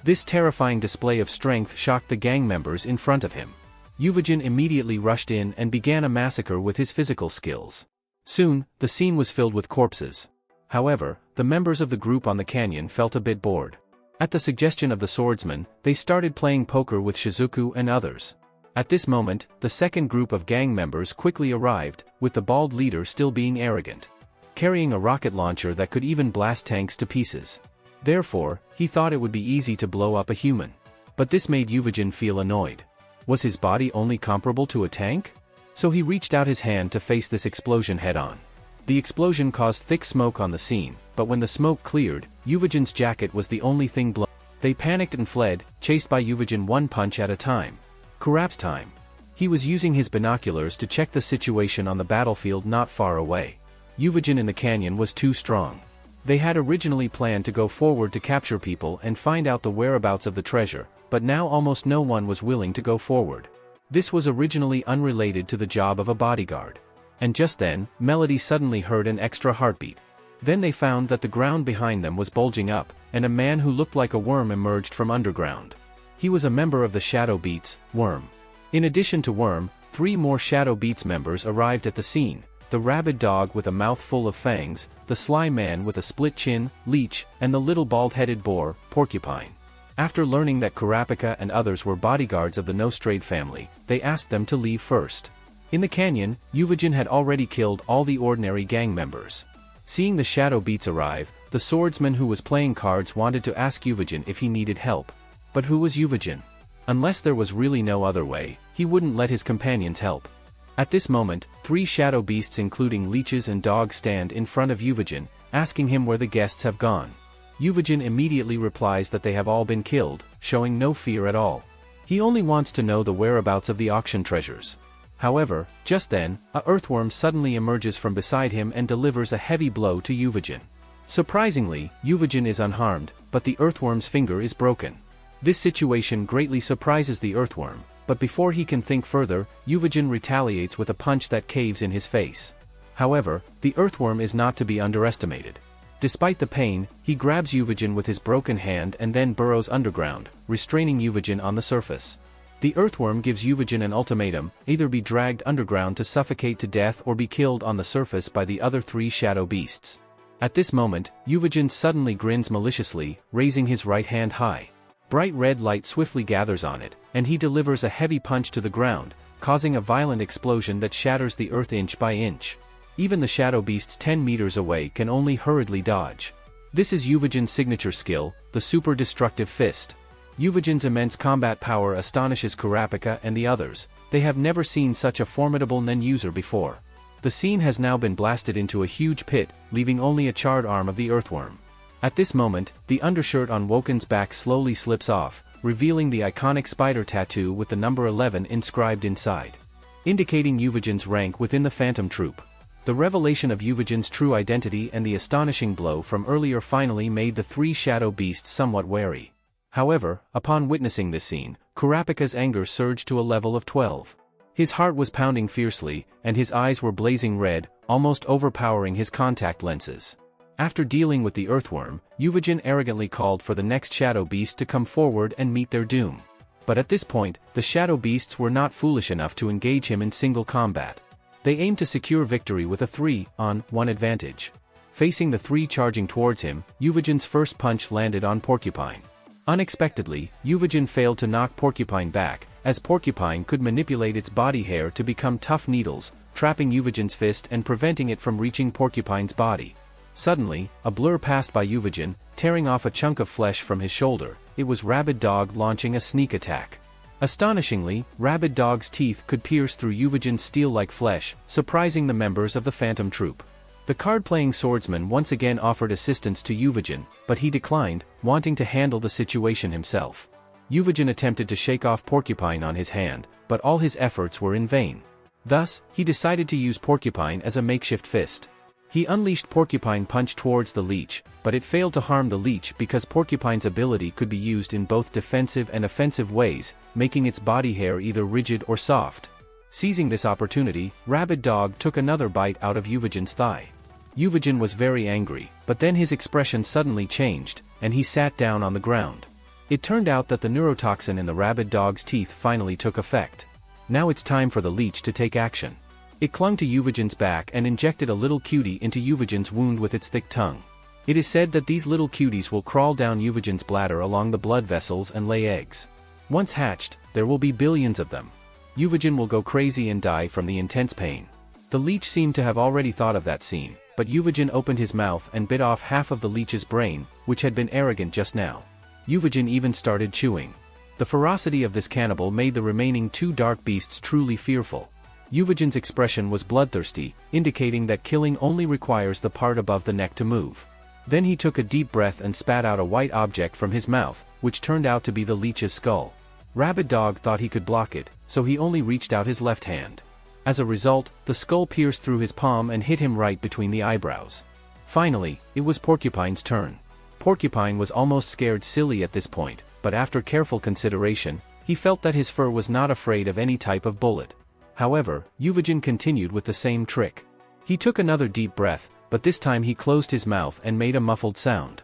This terrifying display of strength shocked the gang members in front of him. Yuvajin immediately rushed in and began a massacre with his physical skills. Soon, the scene was filled with corpses. However, the members of the group on the canyon felt a bit bored. At the suggestion of the swordsman, they started playing poker with Shizuku and others. At this moment, the second group of gang members quickly arrived, with the bald leader still being arrogant, carrying a rocket launcher that could even blast tanks to pieces. Therefore, he thought it would be easy to blow up a human. But this made Yuvajin feel annoyed. Was his body only comparable to a tank? So he reached out his hand to face this explosion head-on. The explosion caused thick smoke on the scene, but when the smoke cleared, Yuvajin's jacket was the only thing blown. They panicked and fled, chased by Yuvajin one punch at a time. Kurap's time. He was using his binoculars to check the situation on the battlefield not far away. Yuvajin in the canyon was too strong. They had originally planned to go forward to capture people and find out the whereabouts of the treasure, but now almost no one was willing to go forward. This was originally unrelated to the job of a bodyguard. And just then, Melody suddenly heard an extra heartbeat. Then they found that the ground behind them was bulging up, and a man who looked like a worm emerged from underground. He was a member of the Shadow Beats, Worm. In addition to Worm, 3 more Shadow Beats members arrived at the scene: the rabid dog with a mouth full of fangs, the sly man with a split chin, Leech, and the little bald-headed boar, Porcupine. After learning that Kurapika and others were bodyguards of the Nostrade family, they asked them to leave first. In the canyon, Yuvajin had already killed all the ordinary gang members. Seeing the Shadow Beats arrive, the swordsman who was playing cards wanted to ask Yuvajin if he needed help. But who was Yuvajin? Unless there was really no other way, he wouldn't let his companions help. At this moment, 3 shadow beasts including leeches and dogs stand in front of Yuvajin, asking him where the guests have gone. Yuvajin immediately replies that they have all been killed, showing no fear at all. He only wants to know the whereabouts of the auction treasures. However, just then, a earthworm suddenly emerges from beside him and delivers a heavy blow to Yuvajin. Surprisingly, Yuvajin is unharmed, but the earthworm's finger is broken. This situation greatly surprises the earthworm, but before he can think further, Yuvajin retaliates with a punch that caves in his face. However, the earthworm is not to be underestimated. Despite the pain, he grabs Yuvajin with his broken hand and then burrows underground, restraining Yuvajin on the surface. The earthworm gives Yuvajin an ultimatum: either be dragged underground to suffocate to death or be killed on the surface by the other 3 shadow beasts. At this moment, Yuvajin suddenly grins maliciously, raising his right hand high. Bright red light swiftly gathers on it, and he delivers a heavy punch to the ground, causing a violent explosion that shatters the earth inch by inch. Even the shadow beasts 10 meters away can only hurriedly dodge. This is Yuvajin's signature skill, the super destructive fist. Yuvajin's immense combat power astonishes Kurapika and the others. They have never seen such a formidable nen user before. The scene has now been blasted into a huge pit, leaving only a charred arm of the earthworm. At this moment, the undershirt on Woken's back slowly slips off, revealing the iconic spider tattoo with the number 11 inscribed inside, indicating Yuvajin's rank within the Phantom Troupe. The revelation of Yuvajin's true identity and the astonishing blow from earlier finally made the 3 shadow beasts somewhat wary. However, upon witnessing this scene, Kurapika's anger surged to a level of 12. His heart was pounding fiercely, and his eyes were blazing red, almost overpowering his contact lenses. After dealing with the earthworm, Yuvajin arrogantly called for the next shadow beast to come forward and meet their doom. But at this point, the shadow beasts were not foolish enough to engage him in single combat. They aimed to secure victory with a 3-on-1 advantage. Facing the three charging towards him, Yuvajin's first punch landed on Porcupine. Unexpectedly, Yuvajin failed to knock Porcupine back, as Porcupine could manipulate its body hair to become tough needles, trapping Yuvajin's fist and preventing it from reaching Porcupine's body. Suddenly, a blur passed by Yuvajin, tearing off a chunk of flesh from his shoulder. It was Rabid Dog launching a sneak attack. Astonishingly, Rabid Dog's teeth could pierce through Yuvajin's steel-like flesh, surprising the members of the Phantom Troupe. The card-playing swordsman once again offered assistance to Yuvajin, but he declined, wanting to handle the situation himself. Yuvajin attempted to shake off Porcupine on his hand, but all his efforts were in vain. Thus, he decided to use Porcupine as a makeshift fist. He unleashed Porcupine Punch towards the leech, but it failed to harm the leech because Porcupine's ability could be used in both defensive and offensive ways, making its body hair either rigid or soft. Seizing this opportunity, Rabid Dog took another bite out of Yuvajin's thigh. Yuvajin was very angry, but then his expression suddenly changed, and he sat down on the ground. It turned out that the neurotoxin in the Rabid Dog's teeth finally took effect. Now it's time for the leech to take action. It clung to Yuvajin's back and injected a little cutie into Yuvajin's wound with its thick tongue. It is said that these little cuties will crawl down Yuvajin's bladder along the blood vessels and lay eggs. Once hatched, there will be billions of them. Yuvajin will go crazy and die from the intense pain. The leech seemed to have already thought of that scene, but Yuvajin opened his mouth and bit off half of the leech's brain, which had been arrogant just now. Yuvajin even started chewing. The ferocity of this cannibal made the remaining two dark beasts truly fearful. Yuvajin's expression was bloodthirsty, indicating that killing only requires the part above the neck to move. Then he took a deep breath and spat out a white object from his mouth, which turned out to be the leech's skull. Rabid Dog thought he could block it, so he only reached out his left hand. As a result, the skull pierced through his palm and hit him right between the eyebrows. Finally, it was Porcupine's turn. Porcupine was almost scared silly at this point, but after careful consideration, he felt that his fur was not afraid of any type of bullet. However, Yuvajin continued with the same trick. He took another deep breath, but this time he closed his mouth and made a muffled sound.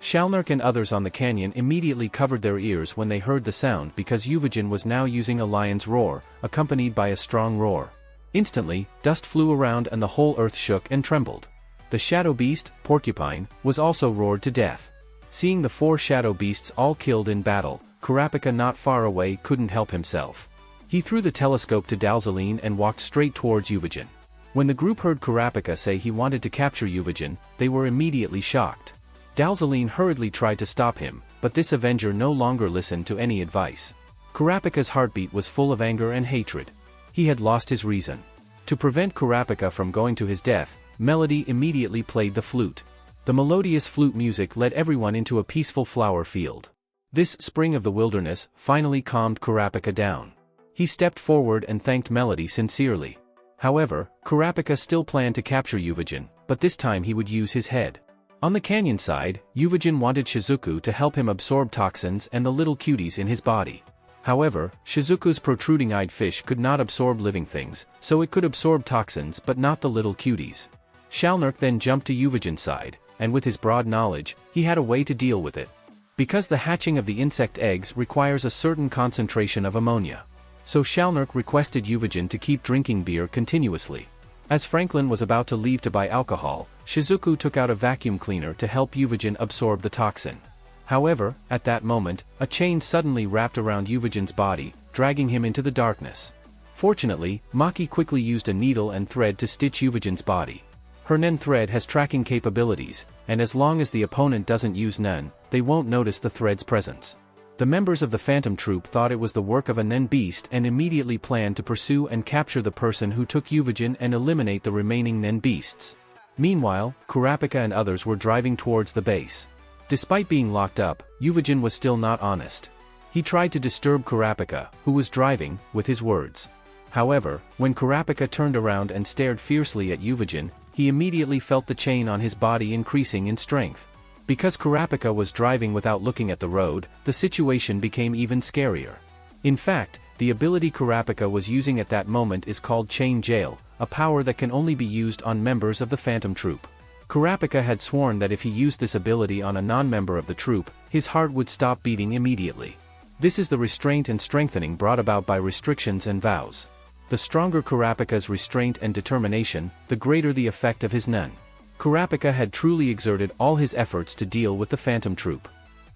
Shalnark and others on the canyon immediately covered their ears when they heard the sound because Yuvajin was now using a lion's roar, accompanied by a strong roar. Instantly, dust flew around and the whole earth shook and trembled. The shadow beast, Porcupine, was also roared to death. Seeing the four shadow beasts all killed in battle, Kurapika not far away couldn't help himself. He threw the telescope to Dalzaline and walked straight towards Yuvajin. When the group heard Kurapika say he wanted to capture Yuvajin, they were immediately shocked. Dalzaline hurriedly tried to stop him, but this avenger no longer listened to any advice. Kurapika's heartbeat was full of anger and hatred. He had lost his reason. To prevent Kurapika from going to his death, Melody immediately played the flute. The melodious flute music led everyone into a peaceful flower field. This spring of the wilderness finally calmed Kurapika down. He stepped forward and thanked Melody sincerely. However, Kurapika still planned to capture Yuvajin, but this time he would use his head. On the canyon side, Yuvajin wanted Shizuku to help him absorb toxins and the little cuties in his body. However, Shizuku's protruding-eyed fish could not absorb living things, so it could absorb toxins but not the little cuties. Shalnark then jumped to Yuvajin's side, and with his broad knowledge, he had a way to deal with it. Because the hatching of the insect eggs requires a certain concentration of ammonia. So Shalnark requested Yuvajin to keep drinking beer continuously. As Franklin was about to leave to buy alcohol, Shizuku took out a vacuum cleaner to help Yuvajin absorb the toxin. However, at that moment, a chain suddenly wrapped around Yuvajin's body, dragging him into the darkness. Fortunately, Maki quickly used a needle and thread to stitch Yuvajin's body. Her Nen thread has tracking capabilities, and as long as the opponent doesn't use Nen, they won't notice the thread's presence. The members of the Phantom Troupe thought it was the work of a Nen beast and immediately planned to pursue and capture the person who took Yuvajin and eliminate the remaining Nen beasts. Meanwhile, Kurapika and others were driving towards the base. Despite being locked up, Yuvajin was still not honest. He tried to disturb Kurapika, who was driving, with his words. However, when Kurapika turned around and stared fiercely at Yuvajin, he immediately felt the chain on his body increasing in strength. Because Kurapika was driving without looking at the road, the situation became even scarier. In fact, The ability Kurapika was using at that moment is called Chain Jail, a power that can only be used on members of the Phantom Troupe. Kurapika had sworn that if he used this ability on a non-member of the troupe, his heart would stop beating immediately. This is the restraint and strengthening brought about by restrictions and vows. The stronger Kurapika's restraint and determination, the greater the effect of his nen. Kurapika had truly exerted all his efforts to deal with the Phantom Troupe.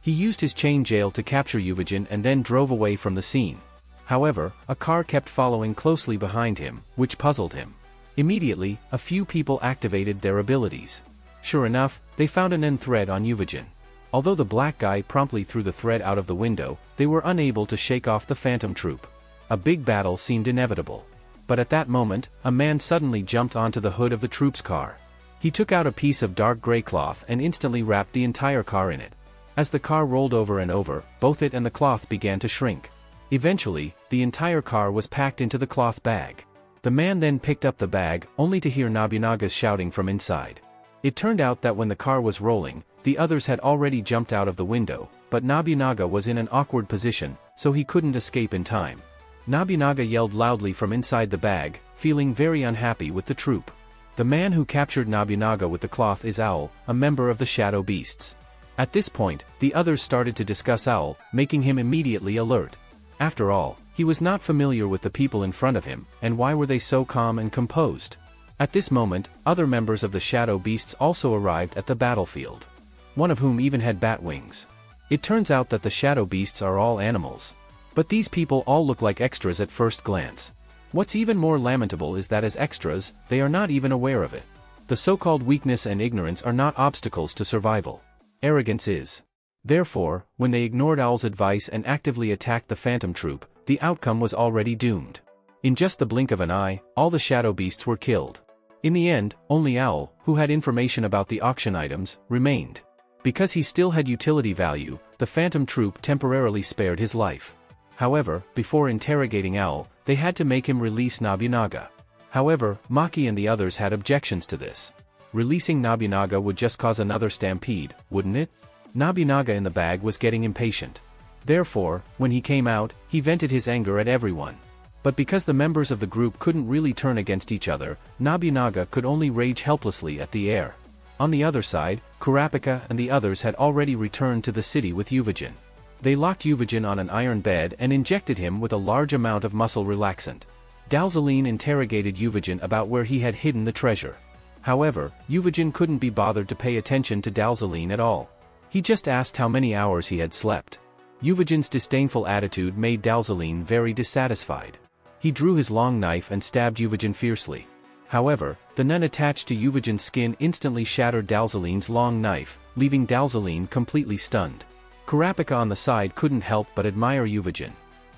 He used his chain jail to capture Yuvajin and then drove away from the scene. However, a car kept following closely behind him, which puzzled him. Immediately, a few people activated their abilities. Sure enough, they found an nen thread on Yuvajin. Although the black guy promptly threw the thread out of the window, they were unable to shake off the Phantom Troupe. A big battle seemed inevitable. But at that moment, a man suddenly jumped onto the hood of the troupe's car. He took out a piece of dark gray cloth and instantly wrapped the entire car in it. As the car rolled over and over, both it and the cloth began to shrink. Eventually, the entire car was packed into the cloth bag. The man then picked up the bag, only to hear Nobunaga's shouting from inside. It turned out that when the car was rolling, the others had already jumped out of the window, but Nobunaga was in an awkward position, so he couldn't escape in time. Nobunaga yelled loudly from inside the bag, feeling very unhappy with the troupe. The man who captured Nobunaga with the cloth is Owl, a member of the Shadow Beasts. At this point, the others started to discuss Owl, making him immediately alert. After all, he was not familiar with the people in front of him, and why were they so calm and composed? At this moment, other members of the Shadow Beasts also arrived at the battlefield. One of whom even had bat wings. It turns out that the Shadow Beasts are all animals. But these people all look like extras at first glance. What's even more lamentable is that as extras, they are not even aware of it. The so-called weakness and ignorance are not obstacles to survival. Arrogance is. Therefore, when they ignored Owl's advice and actively attacked the Phantom Troupe, the outcome was already doomed. In just the blink of an eye, all the Shadow Beasts were killed. In the end, only Owl, who had information about the auction items, remained. Because he still had utility value, the Phantom Troupe temporarily spared his life. However, before interrogating Owl, they had to make him release Nobunaga. However, Maki and the others had objections to this. Releasing Nobunaga would just cause another stampede, wouldn't it? Nobunaga in the bag was getting impatient. Therefore, when he came out, he vented his anger at everyone. But because the members of the group couldn't really turn against each other, Nobunaga could only rage helplessly at the air. On the other side, Kurapika and the others had already returned to the city with Yuvajin. They locked Yuvajin on an iron bed and injected him with a large amount of muscle relaxant. Dalzaline interrogated Yuvajin about where he had hidden the treasure. However, Yuvajin couldn't be bothered to pay attention to Dalzaline at all. He just asked how many hours he had slept. Yuvajin's disdainful attitude made Dalzaline very dissatisfied. He drew his long knife and stabbed Yuvajin fiercely. However, the nun attached to Yuvajin's skin instantly shattered Dalzaline's long knife, leaving Dalzaline completely stunned. Kurapika on the side couldn't help but admire Yuvajin.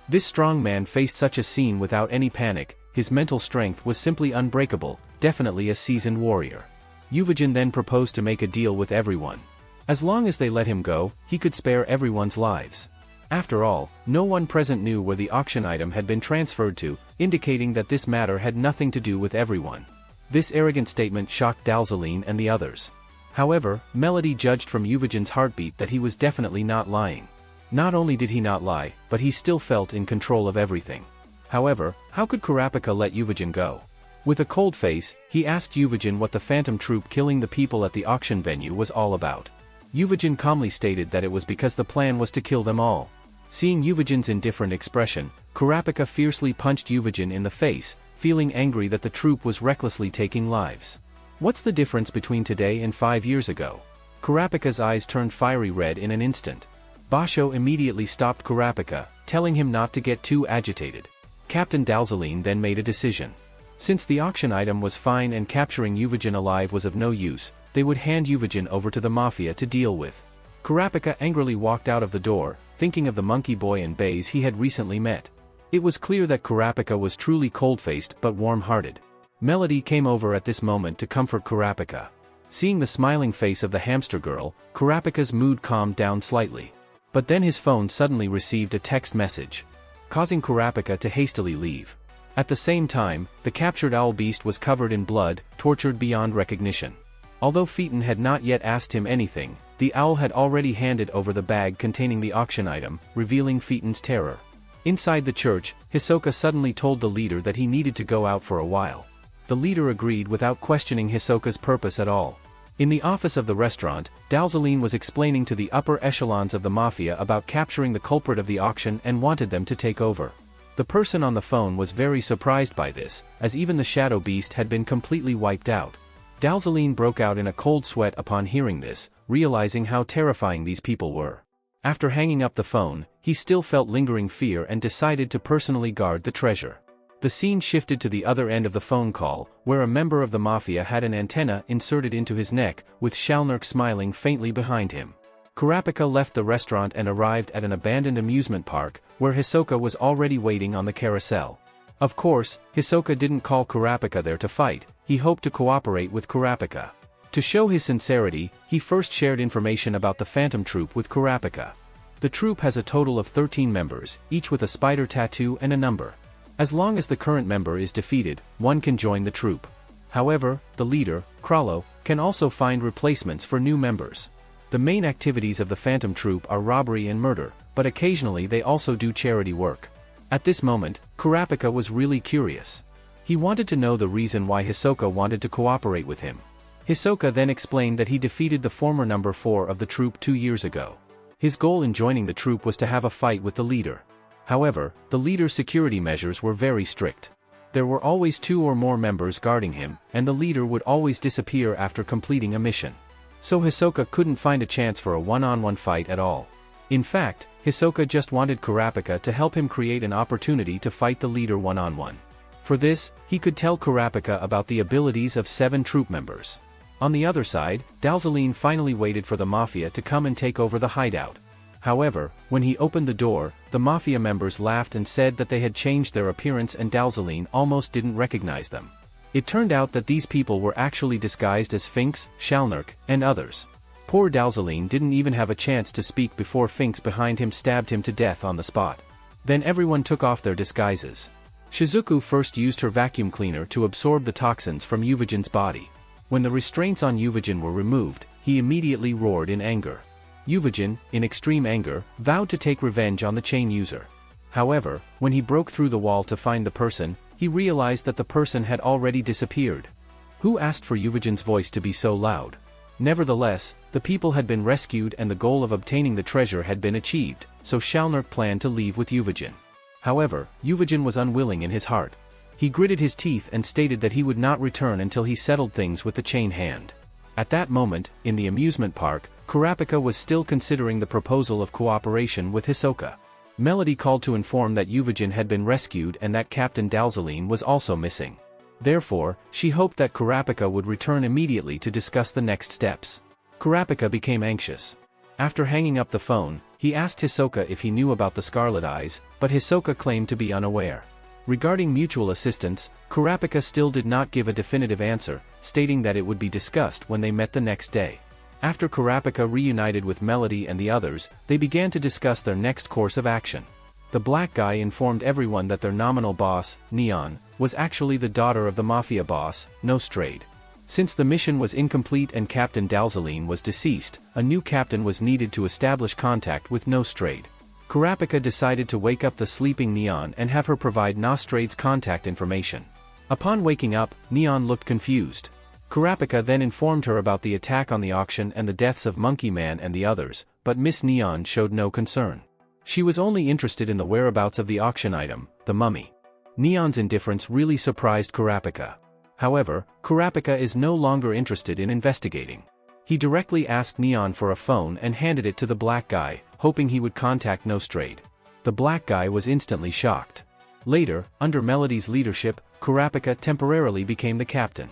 This strong man faced such a scene without any panic, his mental strength was simply unbreakable, definitely a seasoned warrior. Yuvajin then proposed to make a deal with everyone. As long as they let him go, he could spare everyone's lives. After all, no one present knew where the auction item had been transferred to, indicating that this matter had nothing to do with everyone. This arrogant statement shocked Dalzaline and the others. However, Melody judged from Yuvajin's heartbeat that he was definitely not lying. Not only did he not lie, but he still felt in control of everything. However, how could Kurapika let Yuvajin go? With a cold face, he asked Yuvajin what the Phantom Troupe killing the people at the auction venue was all about. Yuvajin calmly stated that it was because the plan was to kill them all. Seeing Yuvajin's indifferent expression, Kurapika fiercely punched Yuvajin in the face, feeling angry that the troupe was recklessly taking lives. What's the difference between today and 5 years ago? Kurapika's eyes turned fiery red in an instant. Basho immediately stopped Kurapika, telling him not to get too agitated. Captain Dalzaline then made a decision. Since the auction item was fine and capturing Yuvajin alive was of no use, they would hand Yuvajin over to the mafia to deal with. Kurapika angrily walked out of the door, thinking of the monkey boy and bays he had recently met. It was clear that Kurapika was truly cold-faced but warm-hearted. Melody came over at this moment to comfort Kurapika. Seeing the smiling face of the hamster girl, Kurapika's mood calmed down slightly. But then his phone suddenly received a text message, causing Kurapika to hastily leave. At the same time, the captured owl beast was covered in blood, tortured beyond recognition. Although Phaeton had not yet asked him anything, the owl had already handed over the bag containing the auction item, revealing Phaeton's terror. Inside the church, Hisoka suddenly told the leader that he needed to go out for a while. The leader agreed without questioning Hisoka's purpose at all. In the office of the restaurant, Dalzaline was explaining to the upper echelons of the mafia about capturing the culprit of the auction and wanted them to take over. The person on the phone was very surprised by this, as even the shadow beast had been completely wiped out. Dalzaline broke out in a cold sweat upon hearing this, realizing how terrifying these people were. After hanging up the phone, he still felt lingering fear and decided to personally guard the treasure. The scene shifted to the other end of the phone call, where a member of the mafia had an antenna inserted into his neck, with Shalnirk smiling faintly behind him. Kurapika left the restaurant and arrived at an abandoned amusement park, where Hisoka was already waiting on the carousel. Of course, Hisoka didn't call Kurapika there to fight, he hoped to cooperate with Kurapika. To show his sincerity, he first shared information about the Phantom Troupe with Kurapika. The troupe has a total of 13 members, each with a spider tattoo and a number. As long as the current member is defeated, one can join the troupe. However, the leader, Krallo, can also find replacements for new members. The main activities of the Phantom Troupe are robbery and murder, but occasionally they also do charity work. At this moment, Kurapika was really curious. He wanted to know the reason why Hisoka wanted to cooperate with him. Hisoka then explained that he defeated the former number 4 of the troupe 2 years ago. His goal in joining the troupe was to have a fight with the leader. However, the leader's security measures were very strict. There were always 2 or more members guarding him, and the leader would always disappear after completing a mission. So Hisoka couldn't find a chance for a one-on-one fight at all. In fact, Hisoka just wanted Kurapika to help him create an opportunity to fight the leader one-on-one. For this, he could tell Kurapika about the abilities of 7 troupe members. On the other side, Dalzaline finally waited for the mafia to come and take over the hideout. However, when he opened the door, the mafia members laughed and said that they had changed their appearance and Dalzaline almost didn't recognize them. It turned out that these people were actually disguised as Finks, Shalnirk, and others. Poor Dalzaline didn't even have a chance to speak before Finks behind him stabbed him to death on the spot. Then everyone took off their disguises. Shizuku first used her vacuum cleaner to absorb the toxins from Yuvijin's body. When the restraints on Yuvijin were removed, he immediately roared in anger. Yuvijin, in extreme anger, vowed to take revenge on the chain user. However, when he broke through the wall to find the person, he realized that the person had already disappeared. Who asked for Yuvijin's voice to be so loud? Nevertheless, the people had been rescued and the goal of obtaining the treasure had been achieved, so Shalnirk planned to leave with Yuvijin. However, Yuvijin was unwilling in his heart. He gritted his teeth and stated that he would not return until he settled things with the chain hand. At that moment, in the amusement park, Kurapika was still considering the proposal of cooperation with Hisoka. Melody called to inform that Yuvijin had been rescued and that Captain Dalzaline was also missing. Therefore, she hoped that Kurapika would return immediately to discuss the next steps. Kurapika became anxious. After hanging up the phone, he asked Hisoka if he knew about the Scarlet Eyes, but Hisoka claimed to be unaware. Regarding mutual assistance, Kurapika still did not give a definitive answer, stating that it would be discussed when they met the next day. After Kurapika reunited with Melody and the others, they began to discuss their next course of action. The black guy informed everyone that their nominal boss, Neon, was actually the daughter of the mafia boss, Nostrade. Since the mission was incomplete and Captain Dalzaline was deceased, a new captain was needed to establish contact with Nostrade. Kurapika decided to wake up the sleeping Neon and have her provide Nostrade's contact information. Upon waking up, Neon looked confused. Kurapika then informed her about the attack on the auction and the deaths of Monkey Man and the others, but Miss Neon showed no concern. She was only interested in the whereabouts of the auction item, the mummy. Neon's indifference really surprised Kurapika. However, Kurapika is no longer interested in investigating. He directly asked Neon for a phone and handed it to the black guy, hoping he would contact Nostrade. The black guy was instantly shocked. Later, under Melody's leadership, Kurapika temporarily became the captain.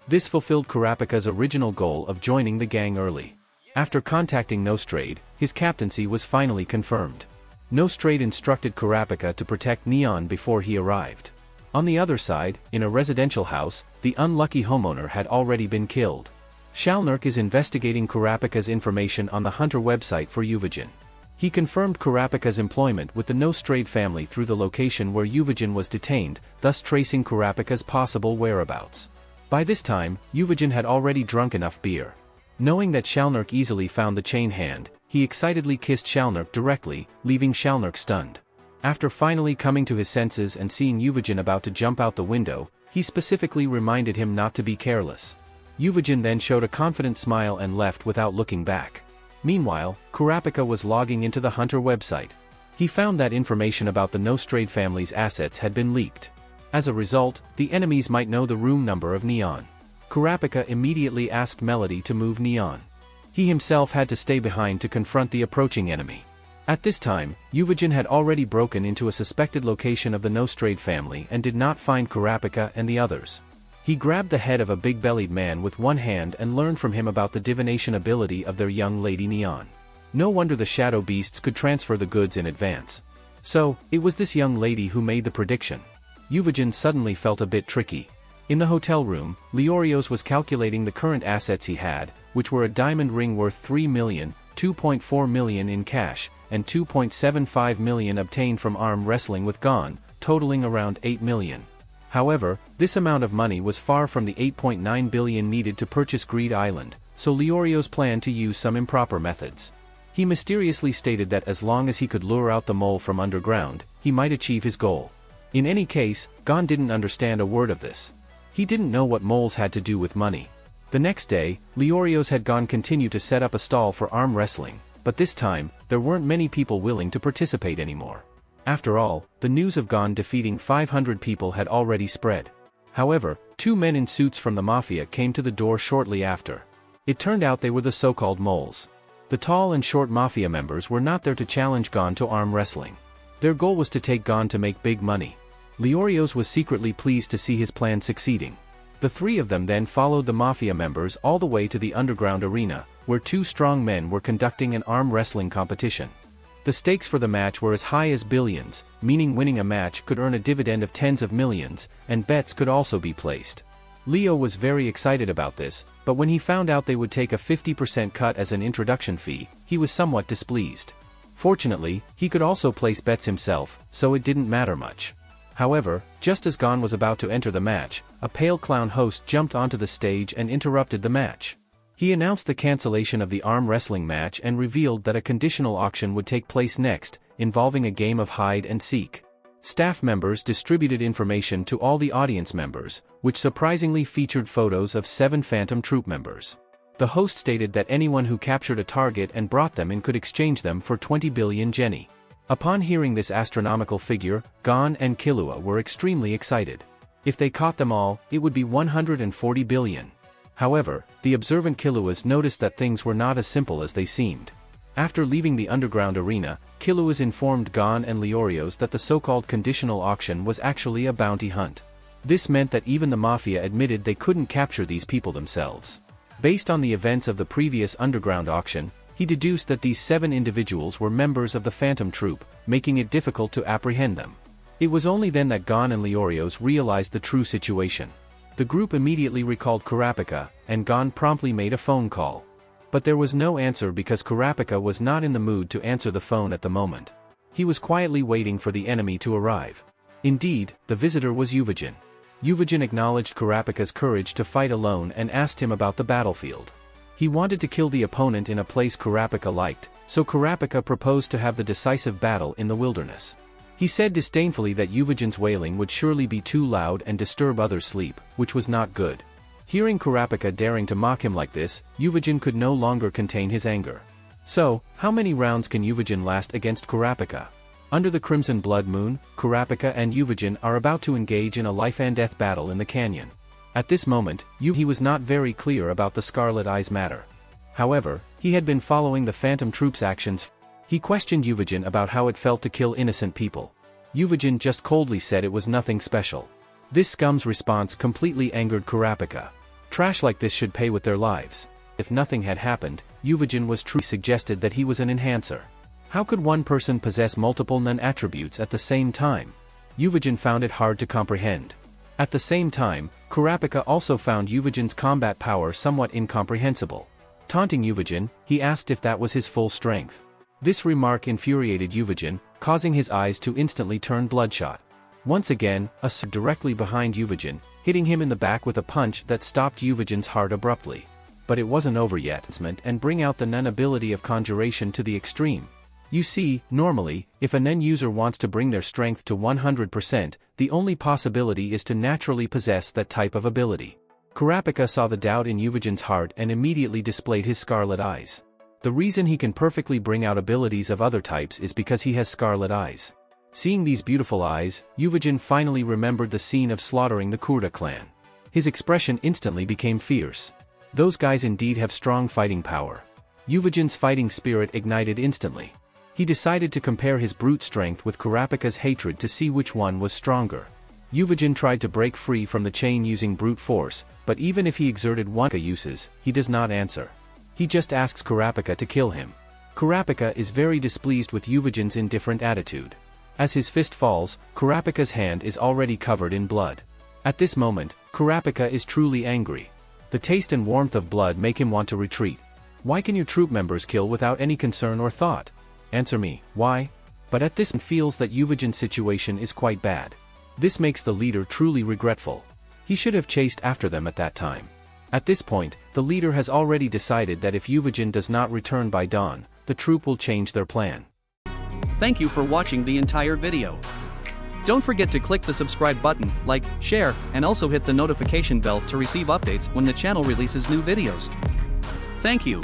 This fulfilled Kurapika's original goal of joining the gang early. After contacting Nostrade, his captaincy was finally confirmed. Nostrade instructed Kurapika to protect Neon before he arrived. On the other side, in a residential house, the unlucky homeowner had already been killed. Shalnirk is investigating Kurapika's information on the Hunter website for Yuvijin. He confirmed Kurapika's employment with the Nostrade family through the location where Yuvijin was detained, thus tracing Kurapika's possible whereabouts. By this time, Yuvijin had already drunk enough beer. Knowing that Shalnirk easily found the chain hand, he excitedly kissed Shalnirk directly, leaving Shalnirk stunned. After finally coming to his senses and seeing Yuvajin about to jump out the window, he specifically reminded him not to be careless. Yuvajin then showed a confident smile and left without looking back. Meanwhile, Kurapika was logging into the Hunter website. He found that information about the Nostrade family's assets had been leaked. As a result, the enemies might know the room number of Neon. Kurapika immediately asked Melody to move Neon. He himself had to stay behind to confront the approaching enemy. At this time, Yuvajin had already broken into a suspected location of the Nostrade family and did not find Kurapika and the others. He grabbed the head of a big-bellied man with one hand and learned from him about the divination ability of their young lady Neon. No wonder the shadow beasts could transfer the goods in advance. So, it was this young lady who made the prediction. Yuvajin suddenly felt a bit tricky. In the hotel room, Leorios was calculating the current assets he had, which were a diamond ring worth 3 million, 2.4 million in cash, and 2.75 million obtained from arm wrestling with Gon, totaling around 8 million. However, this amount of money was far from the 8.9 billion needed to purchase Greed Island, so Leorios planned to use some improper methods. He mysteriously stated that as long as he could lure out the mole from underground, he might achieve his goal. In any case, Gon didn't understand a word of this. He didn't know what moles had to do with money. The next day, Leorios had Gon continue to set up a stall for arm wrestling, but this time, there weren't many people willing to participate anymore. After all, the news of Gon defeating 500 people had already spread. However, 2 men in suits from the Mafia came to the door shortly after. It turned out they were the so-called moles. The tall and short Mafia members were not there to challenge Gon to arm wrestling. Their goal was to take Gon to make big money. Leorios was secretly pleased to see his plan succeeding. The 3 of them then followed the Mafia members all the way to the underground arena, where 2 strong men were conducting an arm wrestling competition. The stakes for the match were as high as billions, meaning winning a match could earn a dividend of tens of millions, and bets could also be placed. Leo was very excited about this, but when he found out they would take a 50% cut as an introduction fee, he was somewhat displeased. Fortunately, he could also place bets himself, so it didn't matter much. However, just as Gon was about to enter the match, a pale clown host jumped onto the stage and interrupted the match. He announced the cancellation of the arm wrestling match and revealed that a conditional auction would take place next, involving a game of hide and seek. Staff members distributed information to all the audience members, which surprisingly featured photos of 7 Phantom Troupe members. The host stated that anyone who captured a target and brought them in could exchange them for 20 billion Jenny. Upon hearing this astronomical figure, Gon and Killua were extremely excited. If they caught them all, it would be 140 billion. However, the observant Killuas noticed that things were not as simple as they seemed. After leaving the underground arena, Killuas informed Gon and Leorios that the so-called conditional auction was actually a bounty hunt. This meant that even the Mafia admitted they couldn't capture these people themselves. Based on the events of the previous underground auction, he deduced that these 7 individuals were members of the Phantom Troupe, making it difficult to apprehend them. It was only then that Gon and Leorios realized the true situation. The group immediately recalled Kurapika, and Gon promptly made a phone call. But there was no answer because Kurapika was not in the mood to answer the phone at the moment. He was quietly waiting for the enemy to arrive. Indeed, the visitor was Yuvajin. Yuvajin acknowledged Kurapika's courage to fight alone and asked him about the battlefield. He wanted to kill the opponent in a place Kurapika liked, so Kurapika proposed to have the decisive battle in the wilderness. He said disdainfully that Yuvajin's wailing would surely be too loud and disturb others' sleep, which was not good. Hearing Kurapika daring to mock him like this, Yuvajin could no longer contain his anger. So, how many rounds can Yuvajin last against Kurapika? Under the Crimson Blood Moon, Kurapika and Yuvajin are about to engage in a life-and-death battle in the canyon. At this moment, he was not very clear about the Scarlet Eyes matter. However, he had been following the Phantom Troupe's actions. He questioned Yuvajin about how it felt to kill innocent people. Yuvajin just coldly said it was nothing special. This scum's response completely angered Kurapika. Trash like this should pay with their lives. If nothing had happened, Yuvajin was truly suggested that he was an enhancer. How could one person possess multiple non-attributes at the same time? Yuvajin found it hard to comprehend. At the same time, Kurapika also found Yuvajin's combat power somewhat incomprehensible. Taunting Yuvajin, he asked if that was his full strength. This remark infuriated Yuvajin, causing his eyes to instantly turn bloodshot. Once again, a sword directly behind Yuvajin, hitting him in the back with a punch that stopped Yuvajin's heart abruptly. But it wasn't over yet, and bring out the nun ability of conjuration to the extreme. You see, normally, if a NEN user wants to bring their strength to 100%, the only possibility is to naturally possess that type of ability. Kurapika saw the doubt in Yuvijan's heart and immediately displayed his scarlet eyes. The reason he can perfectly bring out abilities of other types is because he has scarlet eyes. Seeing these beautiful eyes, Yuvijan finally remembered the scene of slaughtering the Kurta Clan. His expression instantly became fierce. Those guys indeed have strong fighting power. Yuvijan's fighting spirit ignited instantly. He decided to compare his brute strength with Kurapika's hatred to see which one was stronger. Yuvijan tried to break free from the chain using brute force, but even if he exerted one uses, he does not answer. He just asks Kurapika to kill him. Kurapika is very displeased with Yuvijan's indifferent attitude. As his fist falls, Kurapika's hand is already covered in blood. At this moment, Kurapika is truly angry. The taste and warmth of blood make him want to retreat. Why can your troop members kill without any concern or thought? Answer me, why? But at this feels that Yuvijan's situation is quite bad. This makes the leader truly regretful. He should have chased after them at that time. At this point, the leader has already decided that if Yuvijan does not return by dawn, the troop will change their plan. Thank you for watching the entire video. Don't forget to click the subscribe button, like, share, and also hit the notification bell to receive updates when the channel releases new videos. Thank you.